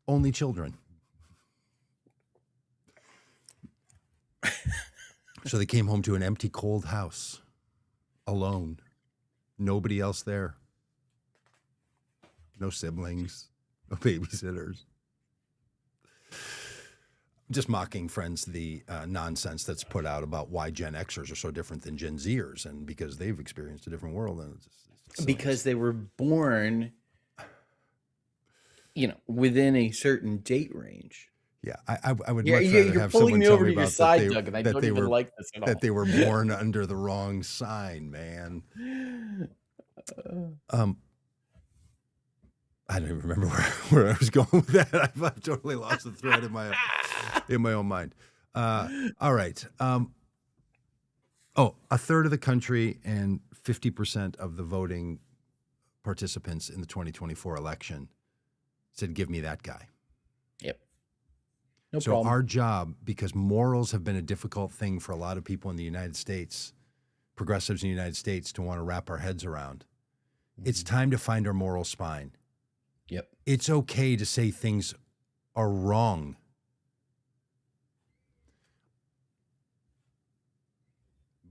only children. So they came home to an empty, cold house, alone, nobody else there, no siblings, no babysitters. I'm just mocking, friends, the nonsense that's put out about why Gen Xers are so different than Gen Zers, and because they've experienced a different world. And it's because they were born, within a certain date range. Yeah, I would much rather have someone tell me about that they were born under the wrong sign, man. I don't even remember where I was going with that. I've totally lost the thread in my own mind. All right. A third of the country and 50% of the voting participants in the 2024 election said, "Give me that guy." Yep. So problem. Our job, because morals have been a difficult thing for a lot of people in the United States, progressives in the United States, to want to wrap our heads around. Mm-hmm. It's time to find our moral spine. Yep. It's okay to say things are wrong.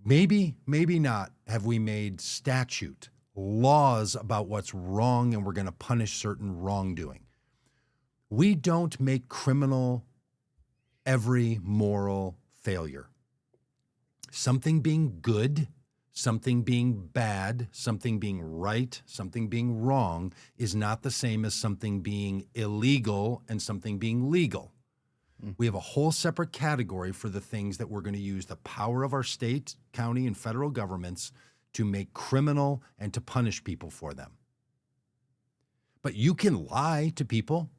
Maybe not have we made statute, laws about what's wrong, and we're going to punish certain wrongdoing. We don't make criminal every moral failure. Something being good, something being bad, something being right, something being wrong is not the same as something being illegal and something being legal. We have a whole separate category for the things that we're going to use the power of our state, county, and federal governments to make criminal and to punish people for them. But you can lie to people.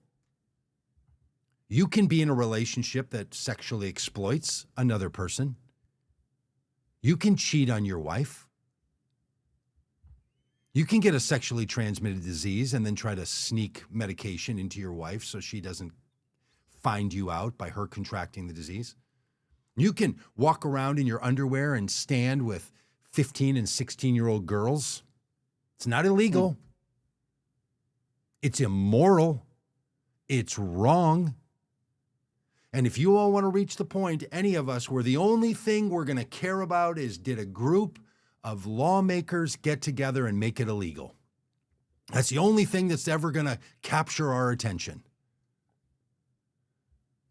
You can be in a relationship that sexually exploits another person. You can cheat on your wife. You can get a sexually transmitted disease and then try to sneak medication into your wife so she doesn't find you out by her contracting the disease. You can walk around in your underwear and stand with 15 and 16-year-old girls. It's not illegal. It's immoral. It's wrong. And if you all want to reach the point, any of us, where the only thing we're going to care about is, did a group of lawmakers get together and make it illegal? That's the only thing that's ever going to capture our attention.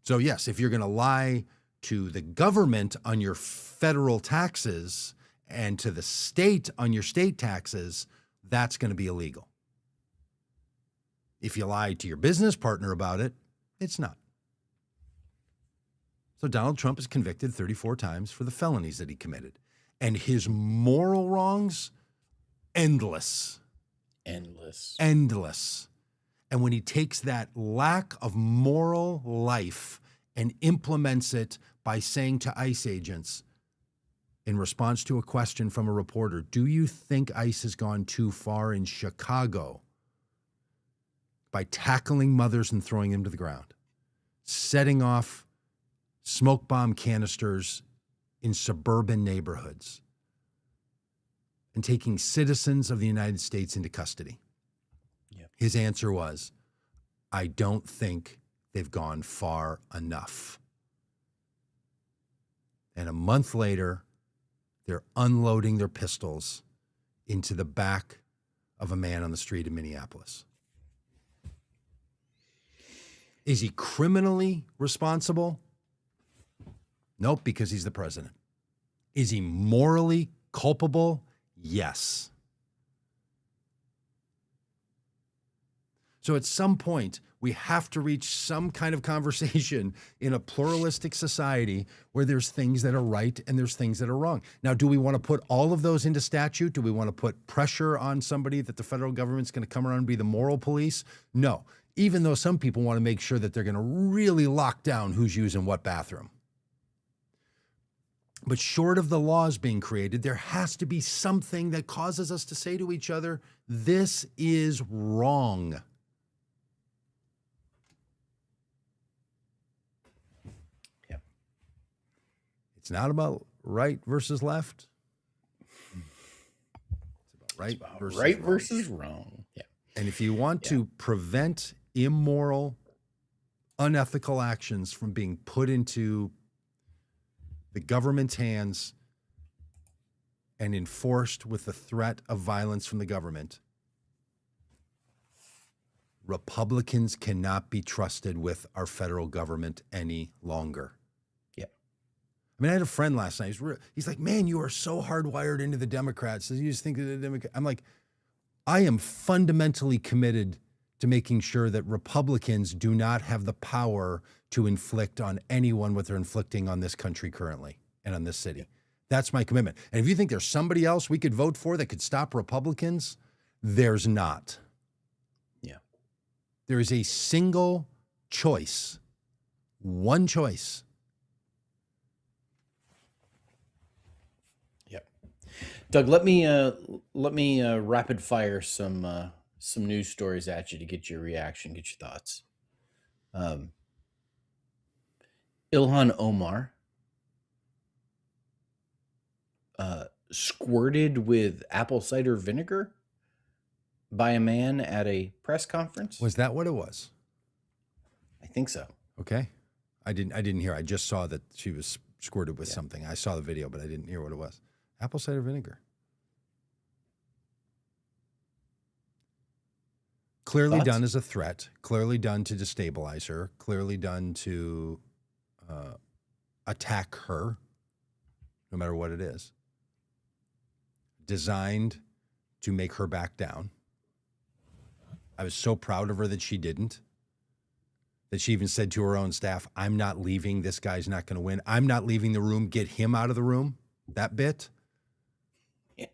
So yes, if you're going to lie to the government on your federal taxes and to the state on your state taxes, that's going to be illegal. If you lie to your business partner about it, it's not. So Donald Trump is convicted 34 times for the felonies that he committed. And his moral wrongs, endless. Endless. And when he takes that lack of moral life and implements it by saying to ICE agents, in response to a question from a reporter, do you think ICE has gone too far in Chicago by tackling mothers and throwing them to the ground, setting off smoke bomb canisters in suburban neighborhoods, and taking citizens of the United States into custody? Yep. His answer was, I don't think they've gone far enough. And a month later, they're unloading their pistols into the back of a man on the street in Minneapolis. Is he criminally responsible? Nope, because he's the president. Is he morally culpable? Yes. So at some point, we have to reach some kind of conversation in a pluralistic society where there's things that are right and there's things that are wrong. Now, do we want to put all of those into statute? Do we want to put pressure on somebody that the federal government's going to come around and be the moral police? No, even though some people want to make sure that they're going to really lock down who's using what bathroom. But short of the laws being created, there has to be something that causes us to say to each other, this is wrong. Yep. It's not about right versus left. It's about right versus wrong. Yeah. And if you want to prevent immoral, unethical actions from being put into the government's hands and enforced with the threat of violence from the government, Republicans cannot be trusted with our federal government any longer. Yeah. I mean, I had a friend last night. He's like, man, you are so hardwired into the Democrats. You just think of the Democrats. I'm like, I am fundamentally committed to making sure that Republicans do not have the power to inflict on anyone what they're inflicting on this country currently and on this city. That's my commitment. And if you think there's somebody else we could vote for that could stop Republicans, there's not. Yeah. There is a single choice, one choice. Yep. Doug, let me rapid fire some news stories at you to get your reaction, get your thoughts. Ilhan Omar squirted with apple cider vinegar by a man at a press conference. Was that what it was? I think so. Okay. I didn't hear. I just saw that she was squirted with something. I saw the video, but I didn't hear what it was. Apple cider vinegar. Clearly done as a threat, clearly done to destabilize her, clearly done to attack her, no matter what it is. Designed to make her back down. I was so proud of her that she didn't. That she even said to her own staff, I'm not leaving. This guy's not going to win. I'm not leaving the room. Get him out of the room. That bit. Yeah.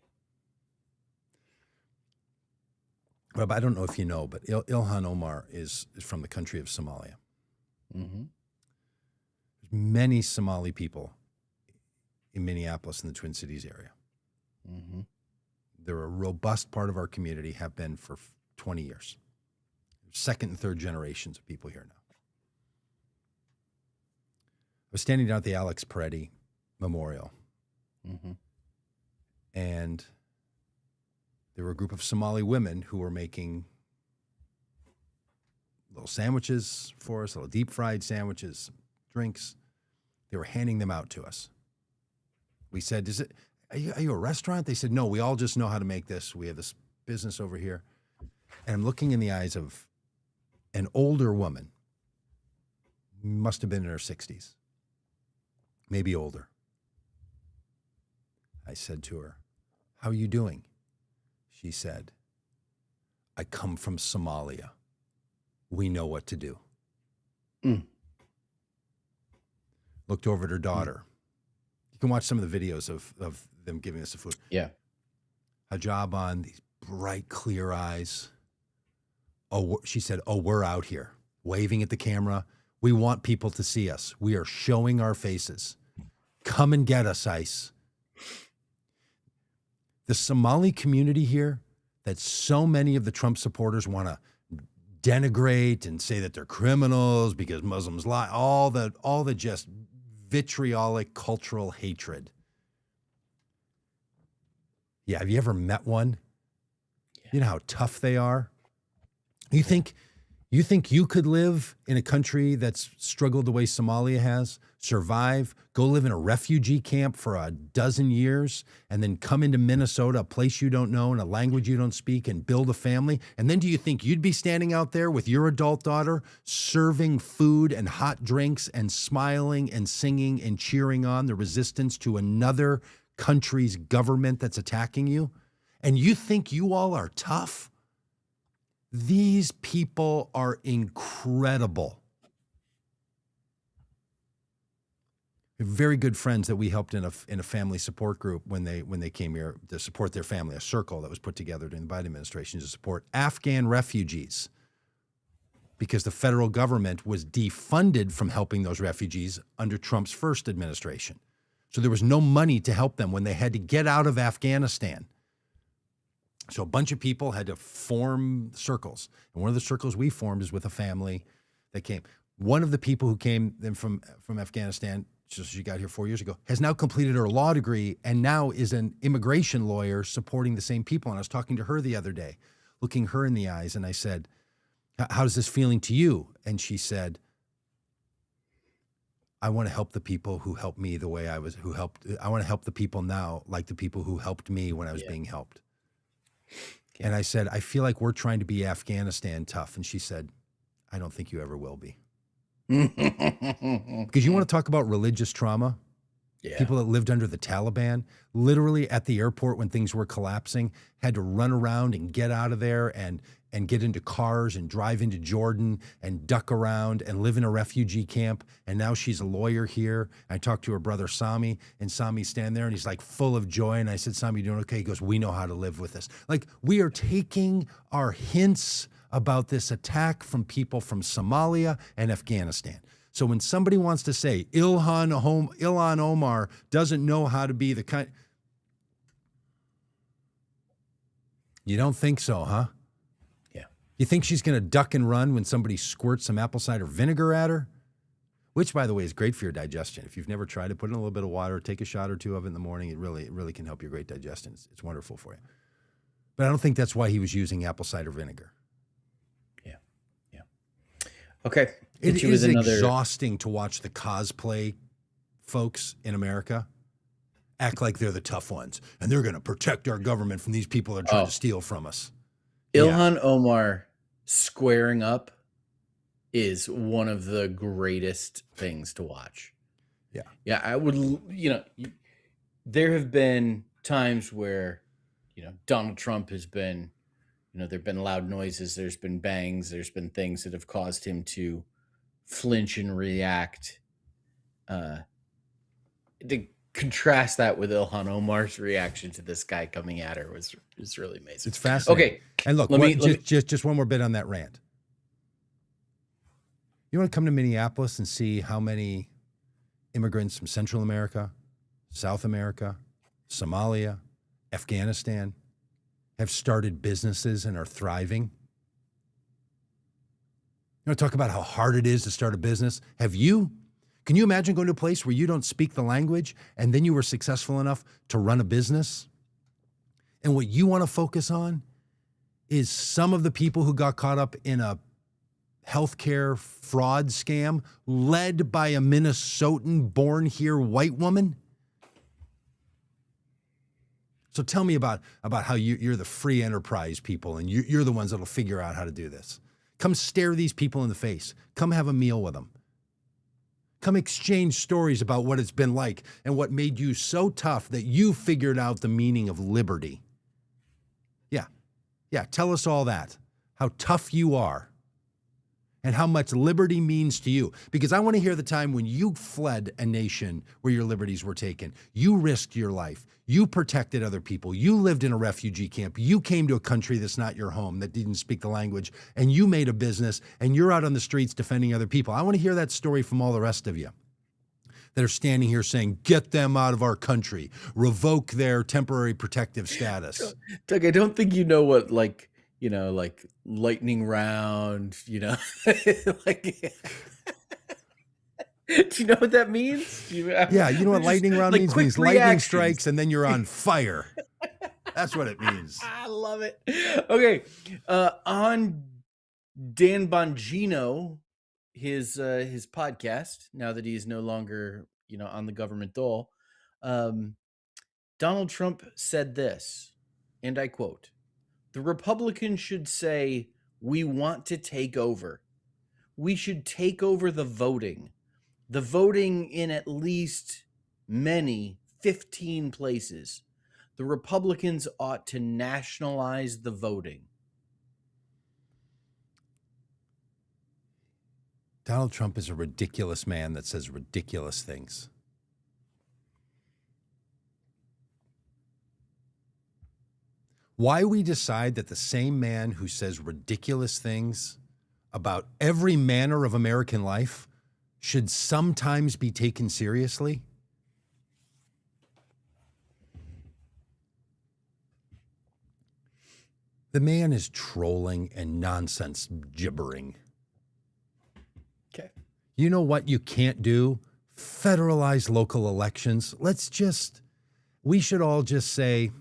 Rob, I don't know if you know, but Ilhan Omar is from the country of Somalia. Mm-hmm. There's many Somali people in Minneapolis and the Twin Cities area. Mm-hmm. They're a robust part of our community, have been for 20 years. Second and third generations of people here now. I was standing down at the Alex Peretti Memorial, and there were a group of Somali women who were making little sandwiches for us, little deep fried sandwiches, drinks. They were handing them out to us. We said, are you a restaurant? They said, no, we all just know how to make this. We have this business over here. And I'm looking in the eyes of an older woman, must have been in her 60s, maybe older. I said to her, how are you doing? She said, I come from Somalia. we know what to do. Mm. Looked over at her daughter. You can watch some of the videos of them giving us the food. Yeah. Hijab on, these bright, clear eyes. Oh, she said, "Oh, we're out here," waving at the camera. "We want people to see us. We are showing our faces. Come and get us, ICE." The Somali community here that so many of the Trump supporters want to denigrate and say that they're criminals because Muslims lie, all the just vitriolic cultural hatred. Yeah, have you ever met one? Yeah. You know how tough they are? You think you could live in a country that's struggled the way Somalia has, survive, go live in a refugee camp for a dozen years, and then come into Minnesota, a place you don't know and a language you don't speak, and build a family? And then do you think you'd be standing out there with your adult daughter, serving food and hot drinks and smiling and singing and cheering on the resistance to another country's government that's attacking you? And you think you all are tough? These people are incredible. We have very good friends that we helped in a family support group when they came here to support their family, a circle that was put together during the Biden administration to support Afghan refugees, because the federal government was defunded from helping those refugees under Trump's first administration. So there was no money to help them when they had to get out of Afghanistan. So a bunch of people had to form circles. And one of the circles we formed is with a family that came. One of the people who came then from Afghanistan, just she got here 4 years ago, has now completed her law degree and now is an immigration lawyer supporting the same people. And I was talking to her the other day, looking her in the eyes, and I said, "How's this feeling to you?" And she said, "I want to help the people who helped me the way I want to help the people now like the people who helped me when I was being helped." Okay. And I said, "I feel like we're trying to be Afghanistan tough." And she said, "I don't think you ever will be." Because you want to talk about religious trauma? Yeah. People that lived under the Taliban, literally at the airport when things were collapsing, had to run around and get out of there and get into cars and drive into Jordan and duck around and live in a refugee camp. And now she's a lawyer here. I talked to her brother, Sami, and Sami's standing there and he's like full of joy. And I said, "Sami, you doing okay?" He goes, "We know how to live with this." Like, we are taking our hints about this attack from people from Somalia and Afghanistan. So when somebody wants to say Ilhan Omar doesn't know how to be the kind, you don't think so, huh? Yeah. You think she's going to duck and run when somebody squirts some apple cider vinegar at her? Which, by the way, is great for your digestion. If you've never tried it, put in a little bit of water, take a shot or two of it in the morning. It really can help your great digestion. It's wonderful for you. But I don't think that's why he was using apple cider vinegar. Yeah. Okay. It is exhausting to watch the cosplay folks in America act like they're the tough ones and they're going to protect our government from these people that are trying to steal from us. Ilhan Omar squaring up is one of the greatest things to watch. Yeah. Yeah. I would, there have been times where, Donald Trump has been, there've been loud noises, there's been bangs, there's been things that have caused him to flinch and react. To contrast that with Ilhan Omar's reaction to this guy coming at her was really amazing. It's fascinating. Okay. And look, just one more bit on that rant. You want to come to Minneapolis and see how many immigrants from Central America, South America, Somalia, Afghanistan have started businesses and are thriving? You want to talk about how hard it is to start a business? Have you? Can you imagine going to a place where you don't speak the language and then you were successful enough to run a business? And what you want to focus on is some of the people who got caught up in a healthcare fraud scam led by a Minnesotan born here white woman? So tell me about how you're the free enterprise people and you're the ones that'll figure out how to do this. Come stare these people in the face. Come have a meal with them. Come exchange stories about what it's been like and what made you so tough that you figured out the meaning of liberty. Yeah, tell us all that, how tough you are. and how much liberty means to you. Because I want to hear the time when you fled a nation where your liberties were taken. You risked your life. You protected other people. You lived in a refugee camp. You came to a country that's not your home, that didn't speak the language, and you made a business, and you're out on the streets defending other people. I want to hear that story from all the rest of you that are standing here saying, get them out of our country, revoke their temporary protective status. Doug, I don't think you know what, like lightning round, like, do you know what that means? Yeah, you know what lightning round means? Means lightning strikes and then you're on fire. That's what it means. I love it. Okay. On Dan Bongino, his podcast, now that he's no longer, on the government dole, Donald Trump said this, and I quote, "The Republicans should say, we want to take over. We should take over the voting in at least 15 places. The Republicans ought to nationalize the voting." Donald Trump is a ridiculous man that says ridiculous things. Why we decide that the same man who says ridiculous things about every manner of American life should sometimes be taken seriously? The man is trolling and nonsense gibbering. Okay. You know what you can't do? Federalize local elections. We should all just say,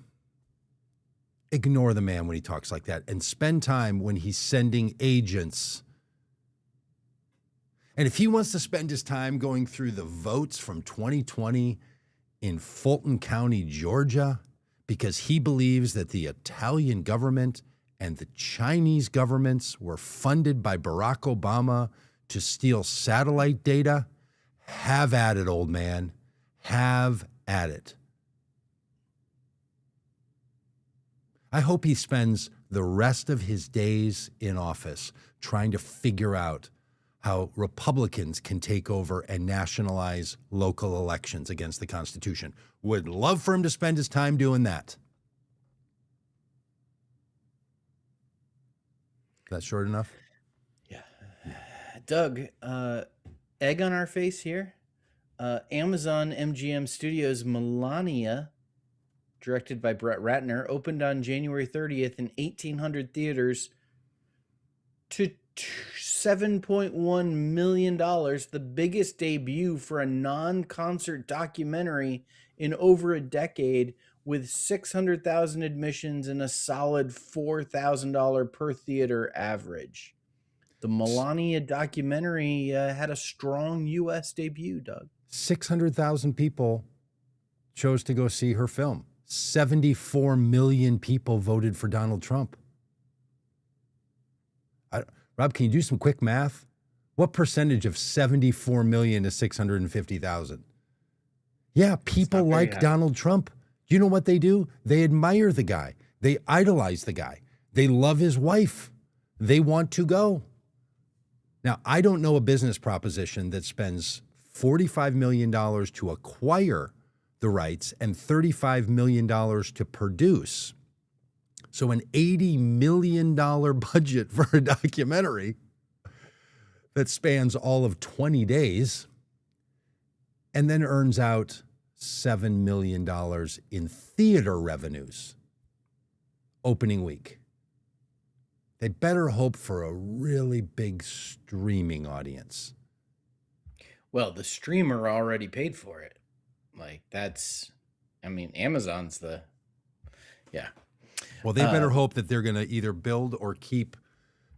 ignore the man when he talks like that and spend time when he's sending agents. And if he wants to spend his time going through the votes from 2020 in Fulton County, Georgia, because he believes that the Italian government and the Chinese governments were funded by Barack Obama to steal satellite data, have at it, old man. Have at it. I hope he spends the rest of his days in office trying to figure out how Republicans can take over and nationalize local elections against the Constitution. Would love for him to spend his time doing that. Is that short enough? Yeah. Doug, egg on our face here. Amazon MGM Studios Melania, directed by Brett Ratner, opened on January 30th in 1,800 theaters to $7.1 million, the biggest debut for a non-concert documentary in over a decade, with 600,000 admissions and a solid $4,000 per theater average. The Melania documentary had a strong U.S. debut, Doug. 600,000 people chose to go see her film. 74 million people voted for Donald Trump. Rob, can you do some quick math? What percentage of 74 million is 650,000? Yeah, people like Donald Trump. You know what they do? They admire the guy. They idolize the guy. They love his wife. They want to go. Now, I don't know a business proposition that spends $45 million to acquire the rights and $35 million to produce. So an $80 million budget for a documentary that spans all of 20 days and then earns out $7 million in theater revenues opening week. They better hope for a really big streaming audience. Well, the streamer already paid for it. Amazon's yeah. Well, they better hope that they're going to either build or keep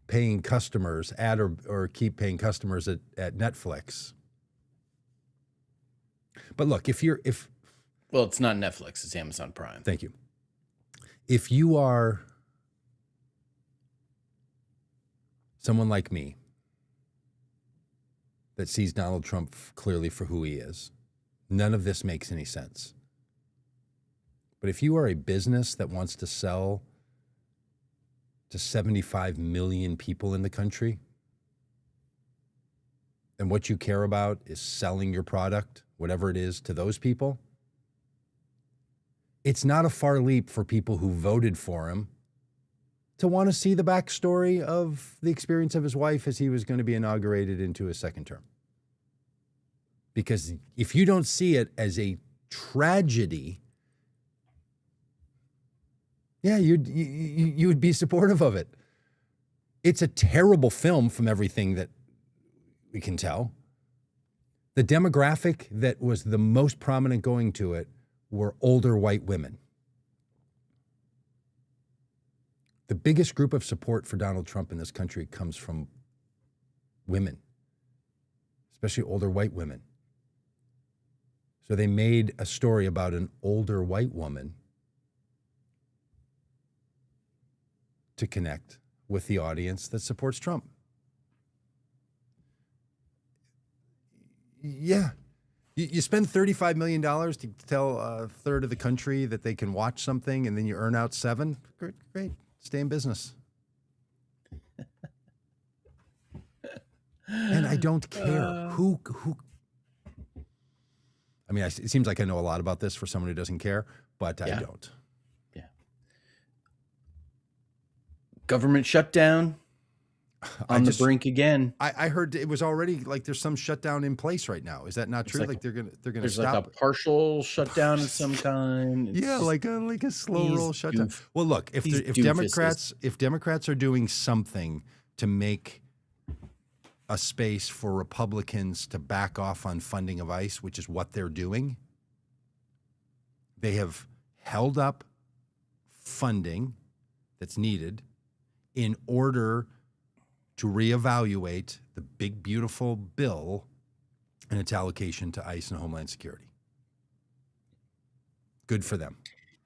paying customers or keep paying customers at Netflix. But look, well, it's not Netflix, it's Amazon Prime. Thank you. If you are someone like me that sees Donald Trump clearly for who he is, none of this makes any sense. But if you are a business that wants to sell to 75 million people in the country, and what you care about is selling your product, whatever it is, to those people, it's not a far leap for people who voted for him to want to see the backstory of the experience of his wife as he was going to be inaugurated into his second term. Because if you don't see it as a tragedy, yeah, you would be supportive of it. It's a terrible film from everything that we can tell. The demographic that was the most prominent going to it were older white women. The biggest group of support for Donald Trump in this country comes from women, especially older white women. So they made a story about an older white woman to connect with the audience that supports Trump. Yeah. You spend $35 million to tell a third of the country that they can watch something, and then you earn out $7. Great. Stay in business. And I don't care who. I mean, it seems like I know a lot about this for someone who doesn't care, but I don't. Yeah. Government shutdown on the brink again. I heard it was already like there's some shutdown in place right now. Is that not true? Like they're gonna there's stop. Like a partial shutdown of some kind. Yeah, like a slow roll shutdown. Well, look, if Democrats are doing something to make a space for Republicans to back off on funding of ICE, which is what they're doing, they have held up funding that's needed in order to reevaluate the big, beautiful bill and its allocation to ICE and Homeland Security. Good for them.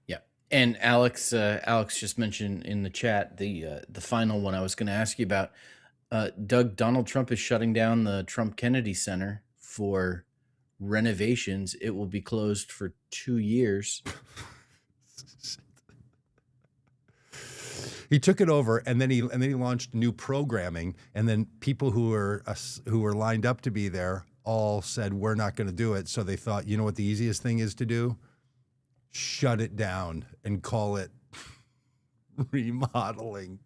Yeah. And Alex just mentioned in the chat the final one I was going to ask you about. Doug, Donald Trump is shutting down the Trump Kennedy Center for renovations. It will be closed for 2 years. He took it over, and then he launched new programming, and then people who were lined up to be there all said, we're not going to do it. So they thought, you know what the easiest thing is to do? Shut it down and call it remodeling.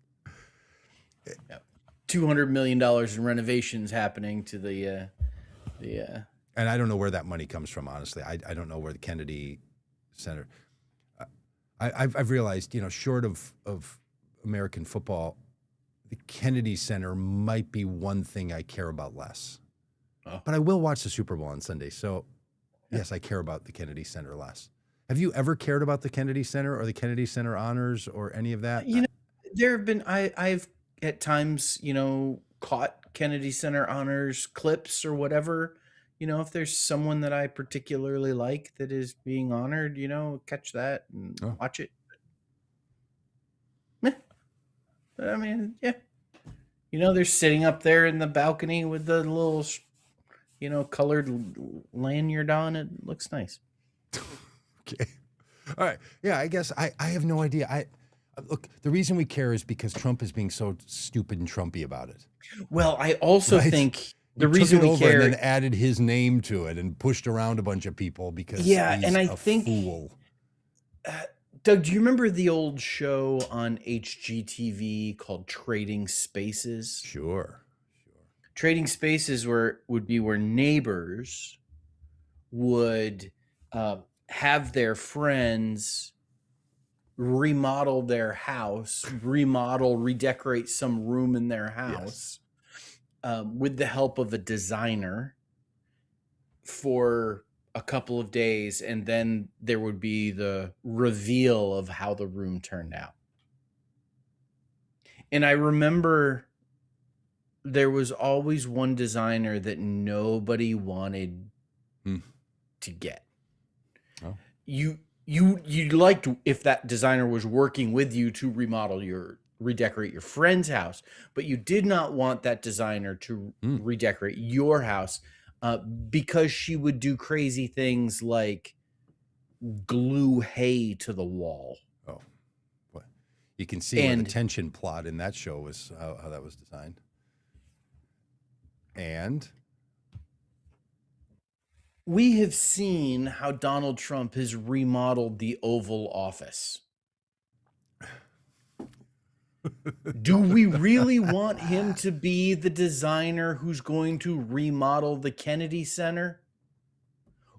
Yep. $200 million in renovations happening to the and I don't know where that money comes from, honestly. I don't know where the Kennedy Center. I've realized, short of American football, the Kennedy Center might be one thing I care about less. Oh. But I will watch the Super Bowl on Sunday. So, yes, I care about the Kennedy Center less. Have you ever cared about the Kennedy Center or the Kennedy Center honors or any of that? There have been I've at times, caught Kennedy Center honors clips or whatever. If there's someone that I particularly like that is being honored, catch that and watch it. I mean, yeah. They're sitting up there in the balcony with the little, colored lanyard on. It looks nice. Okay. All right. Yeah, I guess I have no idea. Look, the reason we care is because Trump is being so stupid and Trumpy about it. Well, I also think the reason we care, and then added his name to it and pushed around a bunch of people because he's a fool. Doug, do you remember the old show on HGTV called Trading Spaces? Sure. Trading Spaces would be where neighbors would have their friends remodel their house, redecorate some room in their house, with the help of a designer for a couple of days, and then there would be the reveal of how the room turned out. And I remember there was always one designer that nobody wanted to get. Oh. You liked if that designer was working with you to redecorate your friend's house, but you did not want that designer to redecorate your house. Because she would do crazy things like glue hay to the wall. Oh, what? You can see where the tension plot in that show was how that was designed. And We have seen how Donald Trump has remodeled the Oval Office. Do we really want him to be the designer who's going to remodel the Kennedy Center?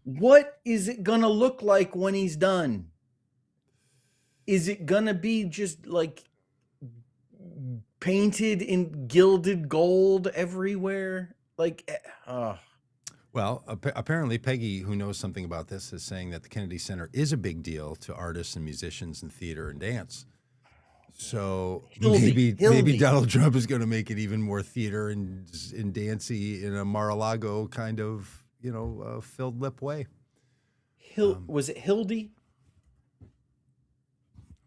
What is it going to look like when he's done? Is it going to be just like painted in gilded gold everywhere? Like, Well, apparently Peggy, who knows something about this, is saying that the Kennedy Center is a big deal to artists and musicians in theater and dance. So maybe Donald Trump is going to make it even more theater and dancey in a Mar-a-Lago kind of, filled lip way. Was it Hildy?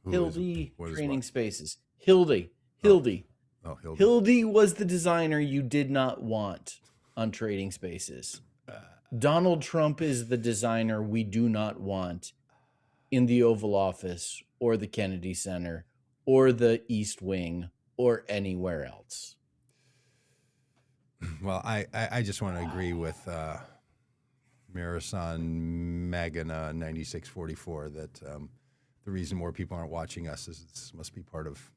Hildy Training what? Spaces. Hildy. Hildy. Oh, Hildy. Hildy was the designer you did not want on Trading Spaces. Donald Trump is the designer we do not want in the Oval Office or the Kennedy Center or the East Wing or anywhere else. Well, I just want to agree with Marathon Magana 9644 that the reason more people aren't watching us is this must be part of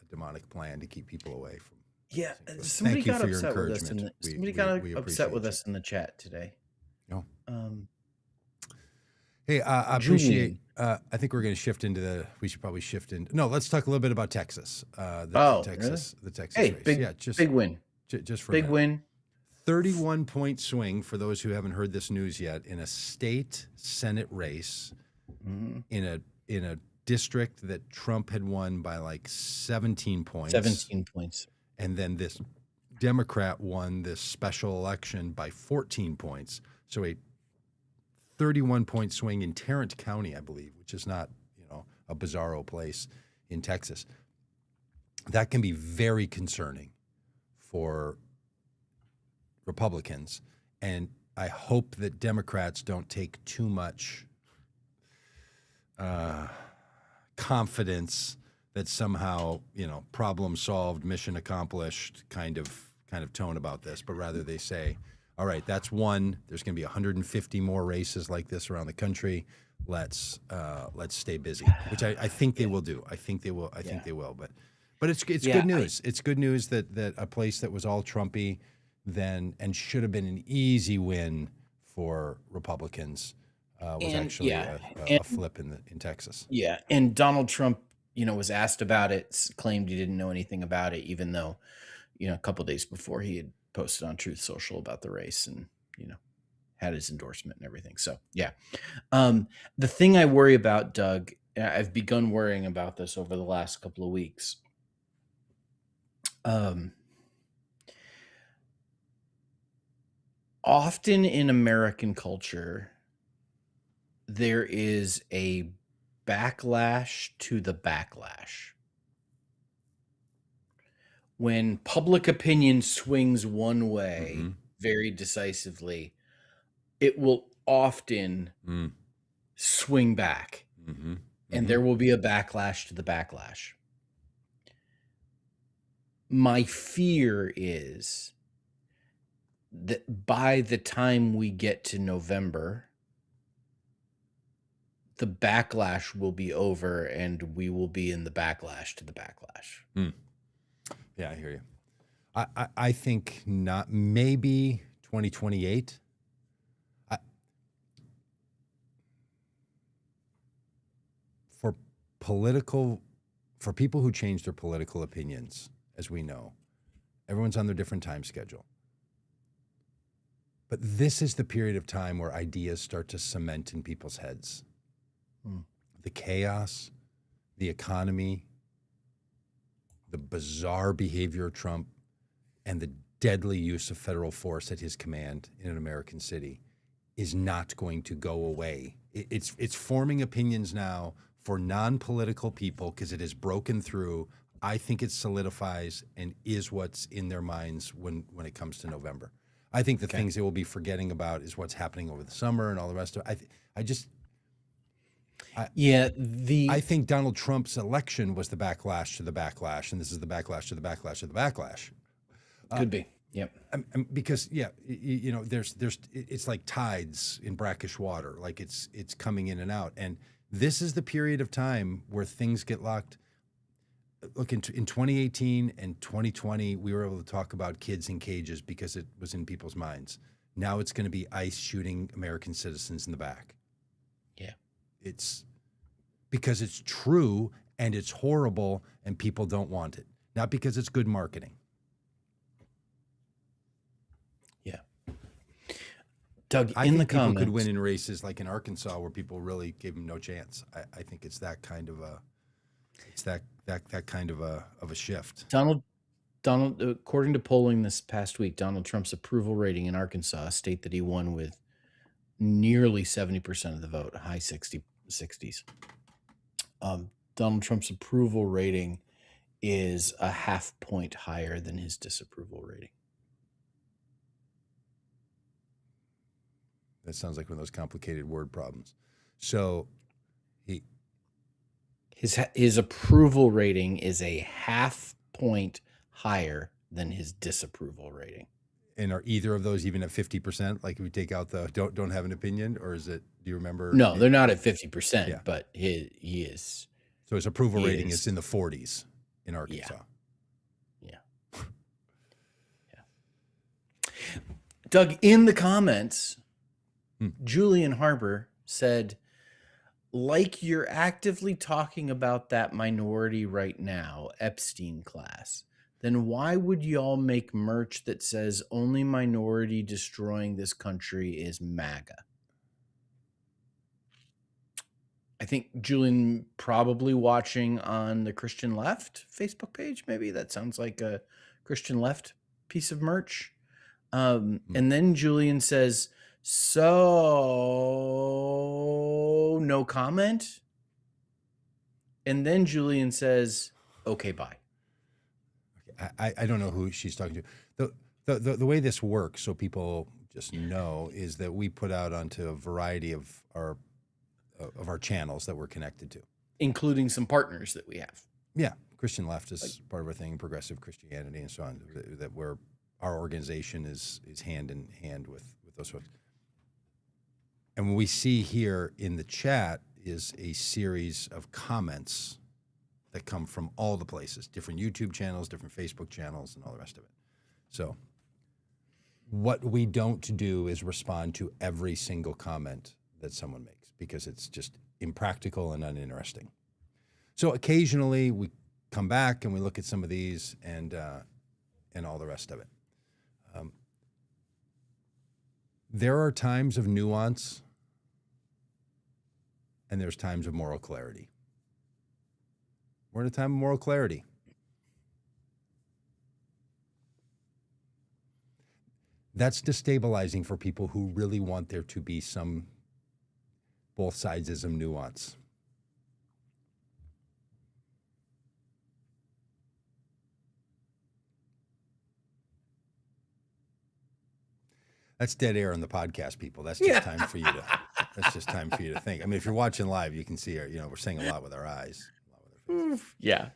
a demonic plan to keep people away from. Yeah, somebody got upset with us. Somebody got upset with us in the chat today. No. Hey, I appreciate. I think we're going to shift into we should probably shift into. No, let's talk a little bit about Texas. Texas hey, race. Big win. Just for big win. 31-point swing for those who haven't heard this news yet in a state Senate race in a district that Trump had won by like 17 points. 17 points. And then this Democrat won this special election by 14 points. So a 31-point swing in Tarrant County, I believe, which is not, a bizarro place in Texas. That can be very concerning for Republicans. And I hope that Democrats don't take too much confidence that somehow, problem solved, mission accomplished kind of tone about this, but rather they say, all right, that's one. There's going to be 150 more races like this around the country. Let's stay busy, which I think they will do. I think they will. I think they will. But it's good news. It's good news that a place that was all Trumpy and should have been an easy win for Republicans was actually a flip in Texas. Yeah, and Donald Trump, was asked about it, claimed he didn't know anything about it, even though, a couple of days before he had posted on Truth Social about the race and, had his endorsement and everything. So, yeah. The thing I worry about, Doug, I've begun worrying about this over the last couple of weeks. Often in American culture, there is a backlash to the backlash. When public opinion swings one way very decisively, it will often swing back. And there will be a backlash to the backlash. My fear is that by the time we get to November, the backlash will be over and we will be in the backlash to the backlash. Yeah, I hear you. I think not. Maybe 2028. For people who change their political opinions, as we know, everyone's on their different time schedule. But this is the period of time where ideas start to cement in people's heads. The chaos, the economy, the bizarre behavior of Trump, and the deadly use of federal force at his command in an American city is not going to go away. It's forming opinions now for non-political people because it has broken through. I think it solidifies and is what's in their minds when it comes to November. I think the things they will be forgetting about is what's happening over the summer and all the rest of it. I think Donald Trump's election was the backlash to the backlash, and this is the backlash to the backlash to the backlash. Could be. Yep. Because it's like tides in brackish water, like it's coming in and out, and this is the period of time where things get locked. Look, in 2018 and 2020, we were able to talk about kids in cages because it was in people's minds. Now it's going to be ICE shooting American citizens in the back. Yeah. It's because it's true and it's horrible and people don't want it. Not because it's good marketing. Yeah. Doug, I in think the people comments, could win in races like in Arkansas where people really gave them no chance. I think it's that kind of a shift. Donald, according to polling this past week, Donald Trump's approval rating in Arkansas state that he won with nearly 70% of the vote, high 60s. Donald Trump's approval rating is a half point higher than his disapproval rating. That sounds like one of those complicated word problems. So his approval rating is a half point higher than his disapproval rating. And are either of those even at 50%? Like if we take out the don't have an opinion, or is it? Do you remember? No, they're not at 50%. Yeah. But he is. So his approval rating is in the 40s in Arkansas. Yeah. Doug, in the comments, Julian Harbor said, like you're actively talking about that minority right now, Epstein class, then why would y'all make merch that says only minority destroying this country is MAGA? I think Julian probably watching on the Christian Left Facebook page. Maybe that sounds like a Christian Left piece of merch. And then Julian says, so no comment. And then Julian says, okay, bye. I don't know who she's talking to. The way this works, so people just know, is that we put out onto a variety of our channels that we're connected to, including some partners that we have. Yeah, Christian Left is part of our thing, progressive Christianity, and so on. That our organization is hand in hand with those folks. And what we see here in the chat is a series of comments that come from all the places, different YouTube channels, different Facebook channels, and all the rest of it. So what we don't do is respond to every single comment that someone makes because it's just impractical and uninteresting. So occasionally we come back and we look at some of these and all the rest of it. There are times of nuance and there's times of moral clarity. We're in a time of moral clarity. That's destabilizing for people who really want there to be some both sidesism nuance. That's dead air on the podcast, people. That's just time for you to. That's just time for you to think. I mean, if you're watching live, you can see we're saying a lot with our eyes. Yeah.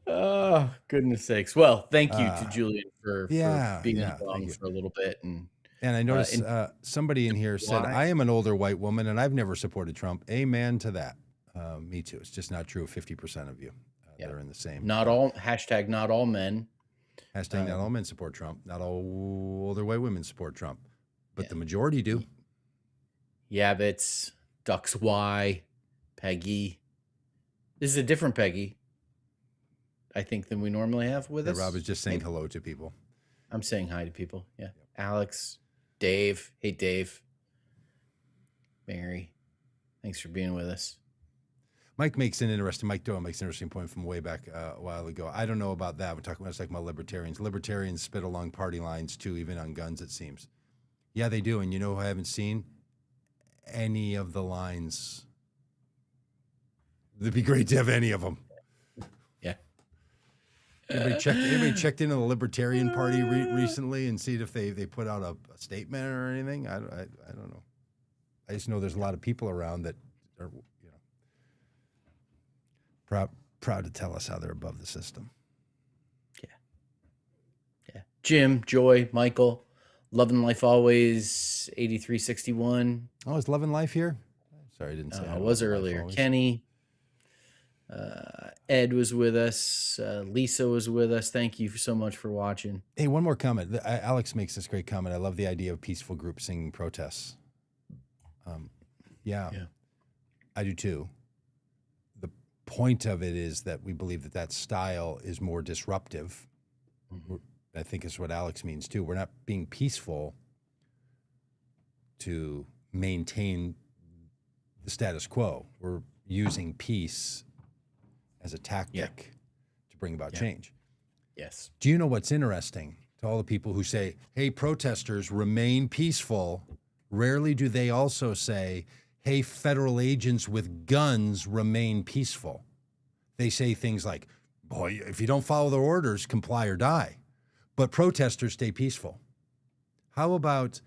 Oh, goodness sakes. Well, thank you to Julian for being along for a little bit. And I noticed somebody in here said, I am an older white woman and I've never supported Trump. Amen to that. Me too. It's just not true of 50% of you that are in the same. Not all, hashtag not all men. Hashtag not all men support Trump. Not all older white women support Trump. But the majority do. Yabbits, Ducks Y, Peggy. This is a different Peggy, I think, than we normally have with us. Rob is just saying hello to people. I'm saying hi to people. Yeah. Alex, Dave. Hey, Dave. Mary. Thanks for being with us. Mike Doe makes an interesting point from way back a while ago. I don't know about that. We're talking about libertarians. Libertarians spit along party lines, too, even on guns, it seems. Yeah, they do. And you know who I haven't seen? Any of the lines. It'd be great to have any of them. Yeah. Anybody checked into the Libertarian Party recently and see if they put out a statement or anything? I don't know. I just know there's a lot of people around that are proud to tell us how they're above the system. Yeah. Jim, Joy, Michael, loving life always, 8361. Oh, is Love and Life here? Sorry, I didn't say. Was earlier. Kenny, Ed was with us. Lisa was with us. Thank you so much for watching. Hey, one more comment. Alex makes this great comment. I love the idea of peaceful group singing protests. Yeah, I do too. The point of it is that we believe that style is more disruptive. Mm-hmm. I think is what Alex means too. We're not being peaceful to maintain the status quo. We're using peace as a tactic to bring about change. Yes. Do you know what's interesting to all the people who say, hey, protesters, remain peaceful? Rarely do they also say, hey, federal agents with guns, remain peaceful. They say things like, boy, if you don't follow their orders, comply or die. But protesters stay peaceful. How about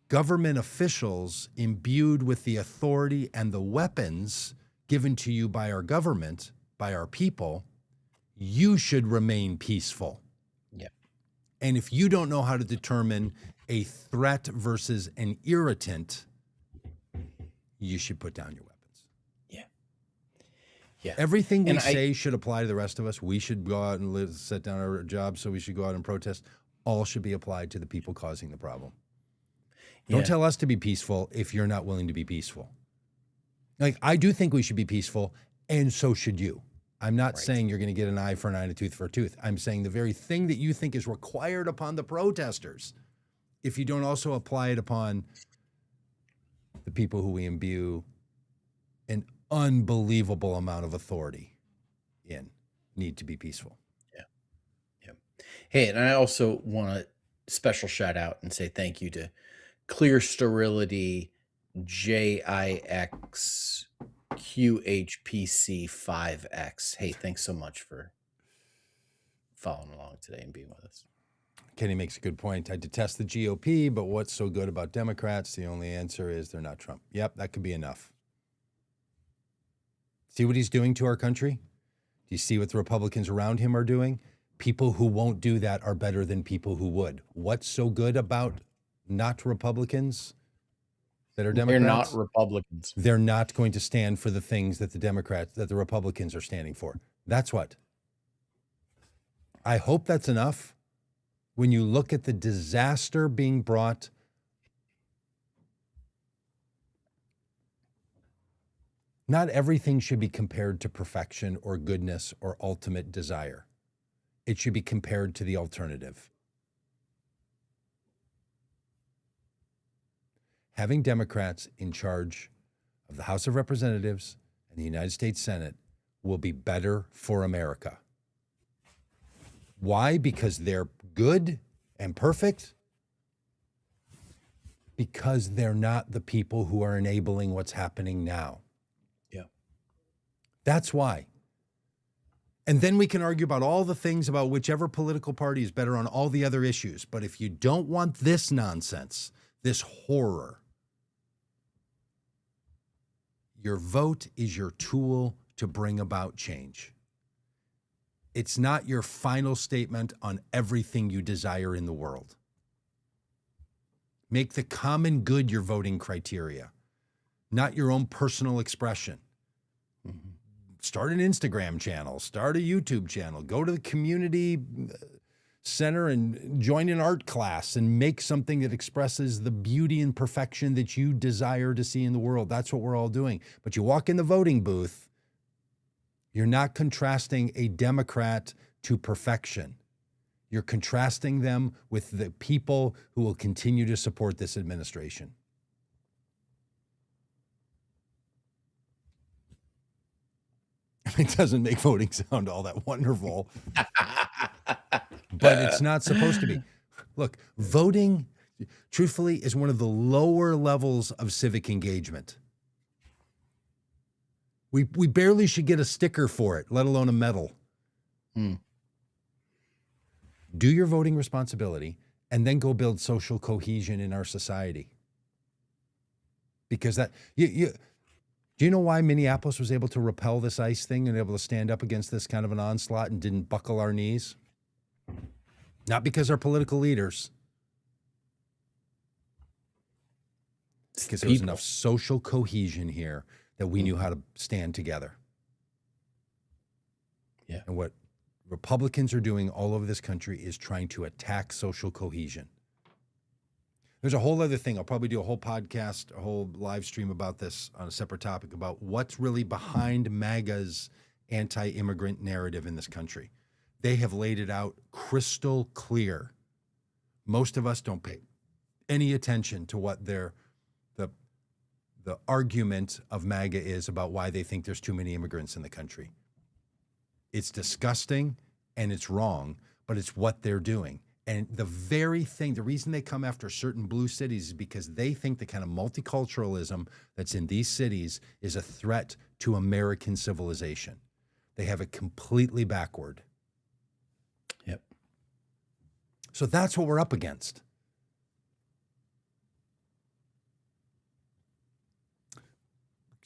government officials imbued with the authority and the weapons given to you by our government, by our people? You should remain peaceful. Yeah. And if you don't know how to determine a threat versus an irritant, you should put down your weapons. Yeah. Everything we say should apply to the rest of us. We should go out and set down our jobs, so we should go out and protest. All should be applied to the people causing the problem. Don't tell us to be peaceful if you're not willing to be peaceful. Like, I do think we should be peaceful, and so should you. I'm not saying you're going to get an eye for an eye and a tooth for a tooth. I'm saying the very thing that you think is required upon the protesters, if you don't also apply it upon the people who we imbue an unbelievable amount of authority in, need to be peaceful. Yeah. Hey, and I also want to special shout out and say thank you to Clear Sterility JIXQHPC5X. Hey, thanks so much for following along today and being with us. Kenny makes a good point. I detest the GOP, but what's so good about Democrats? The only answer is they're not Trump. Yep, that could be enough. See what he's doing to our country? Do you see what the Republicans around him are doing? People who won't do that are better than people who would. What's so good about not Republicans that are Democrats? They're not Republicans. They're not going to stand for the things that the Republicans are standing for. That's what. I hope that's enough. When you look at the disaster being brought not everything should be compared to perfection or goodness or ultimate desire. It should be compared to the alternative. Having Democrats in charge of the House of Representatives and the United States Senate will be better for America. Why? Because they're good and perfect? Because they're not the people who are enabling what's happening now. That's why. And then we can argue about all the things about whichever political party is better on all the other issues. But if you don't want this nonsense, this horror, your vote is your tool to bring about change. It's not your final statement on everything you desire in the world. Make the common good your voting criteria, not your own personal expression. Mm-hmm. Start an Instagram channel, start a YouTube channel, go to the community center and join an art class and make something that expresses the beauty and perfection that you desire to see in the world. That's what we're all doing. But you walk in the voting booth, you're not contrasting a Democrat to perfection. You're contrasting them with the people who will continue to support this administration. It doesn't make voting sound all that wonderful, but it's not supposed to be. Look, voting, truthfully, is one of the lower levels of civic engagement. We barely should get a sticker for it, let alone a medal. Do your voting responsibility and then go build social cohesion in our society. Because that do you know why Minneapolis was able to repel this ICE thing and able to stand up against this kind of an onslaught and didn't buckle our knees? Not because our political leaders, because there was enough social cohesion here that we knew how to stand together. Yeah. And what Republicans are doing all over this country is trying to attack social cohesion. There's a whole other thing. I'll probably do a whole podcast, a whole live stream about this on a separate topic about what's really behind MAGA's anti-immigrant narrative in this country. They have laid it out crystal clear. Most of us don't pay any attention to what the argument of MAGA is about why they think there's too many immigrants in the country. It's disgusting and it's wrong, but it's what they're doing. And the reason they come after certain blue cities is because they think the kind of multiculturalism that's in these cities is a threat to American civilization. They have it completely backward. Yep. So that's what we're up against.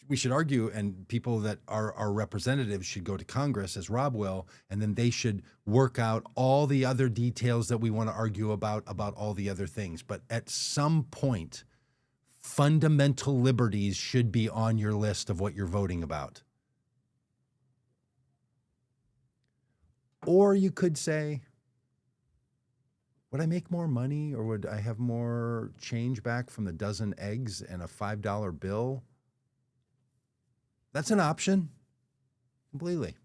We should argue, and people that are our representatives should go to Congress, as Robb will, and then they should work out all the other details that we want to argue about all the other things. But at some point, fundamental liberties should be on your list of what you're voting about. Or you could say, would I make more money, or would I have more change back from the dozen eggs and a $5 bill? That's an option, completely.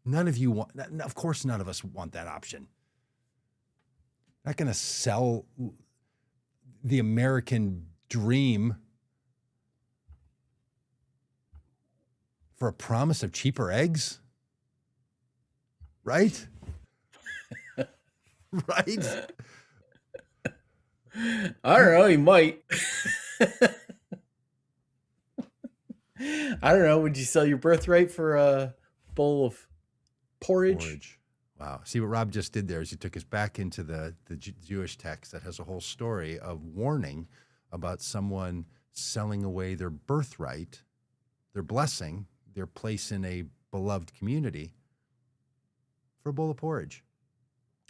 None of you want, of course, none of us want that option. Not going to sell the American dream for a promise of cheaper eggs, right? Right? I don't know. He might. I don't know. Would you sell your birthright for a bowl of porridge? Wow. See what Robb just did there is he took us back into the Jewish text that has a whole story of warning about someone selling away their birthright, their blessing, their place in a beloved community for a bowl of porridge.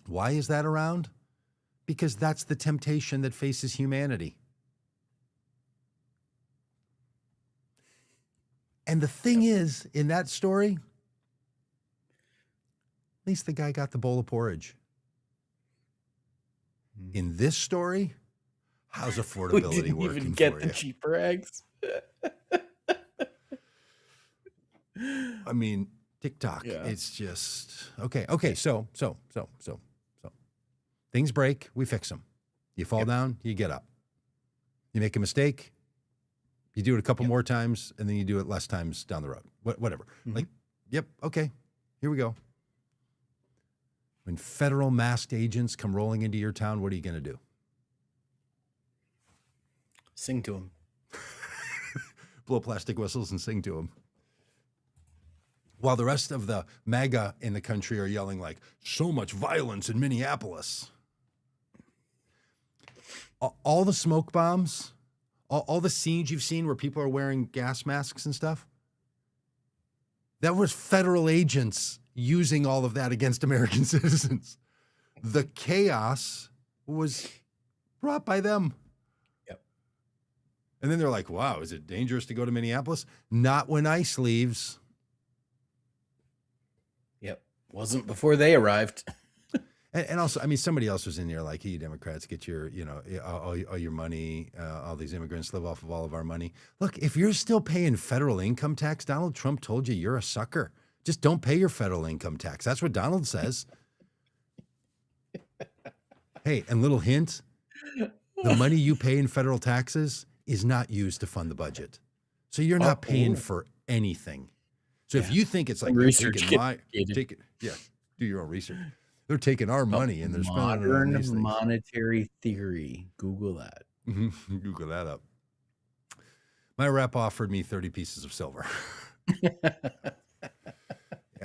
Why is that around? Because that's the temptation that faces humanity. And the thing is, in that story, at least the guy got the bowl of porridge. In this story, how's affordability working even get for the you? cheaper eggs. I mean, TikTok, it's just, okay. So things break, we fix them. You fall down, you get up. You make a mistake, you do it a couple more times, and then you do it less times down the road. Whatever. Okay, here we go. When federal masked agents come rolling into your town, what are you going to do? Sing to them. Blow plastic whistles and sing to them. While the rest of the MAGA in the country are yelling like, so much violence in Minneapolis. All the smoke bombs, all the scenes you've seen where people are wearing gas masks and stuff, that was federal agents using all of that against American citizens. The chaos was brought by them. Yep. And then they're like, wow, is it dangerous to go to Minneapolis? Not when ICE leaves. Yep. Wasn't before they arrived. And also, I mean, somebody else was in there like, hey, you Democrats, get your, all your money, all these immigrants live off of all of our money. Look, if you're still paying federal income tax, Donald Trump told you you're a sucker. Just don't pay your federal income tax. That's what Donald says. Hey, and little hint, the money you pay in federal taxes is not used to fund the budget. So you're not paying for anything. So if you think it's like, research, do your own research. They're taking our money and they're spending it on these things. Monetary theory. Google that. Google that up. My rep offered me 30 pieces of silver. Yeah,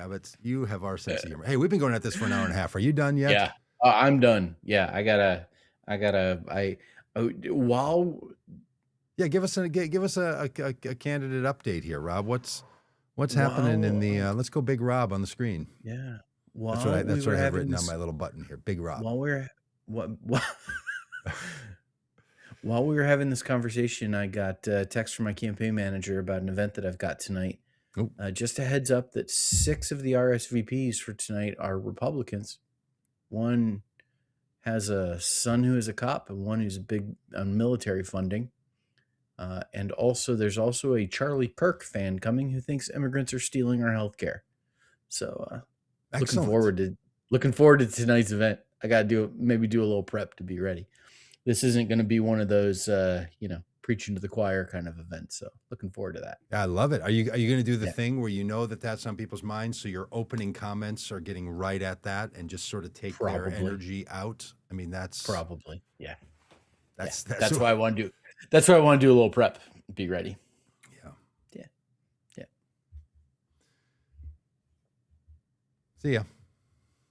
but you have our sense of humor. Hey, we've been going at this for an hour and a half. Are you done yet? Yeah, I'm done. Yeah, give us a candidate update here, Robb. What's happening in the let's go big Robb on the screen. Yeah. That's what I have written on my little button here. Big Rob. While we were having this conversation, I got a text from my campaign manager about an event that I've got tonight. Just a heads up that 6 of the RSVPs for tonight are Republicans. One has a son who is a cop and one who's big on military funding. And also, there's also a Charlie Kirk fan coming who thinks immigrants are stealing our health care. So looking forward to tonight's event. I got to maybe do a little prep to be ready. This isn't going to be one of those, preaching to the choir kind of events. So looking forward to that. Yeah, I love it. Are you going to do the thing where that's on people's minds? So your opening comments are getting right at that and just sort of take their energy out. I mean, that's probably, yeah. That's why I want to do. That's why I want to do a little prep. Be ready. Yeah. See ya.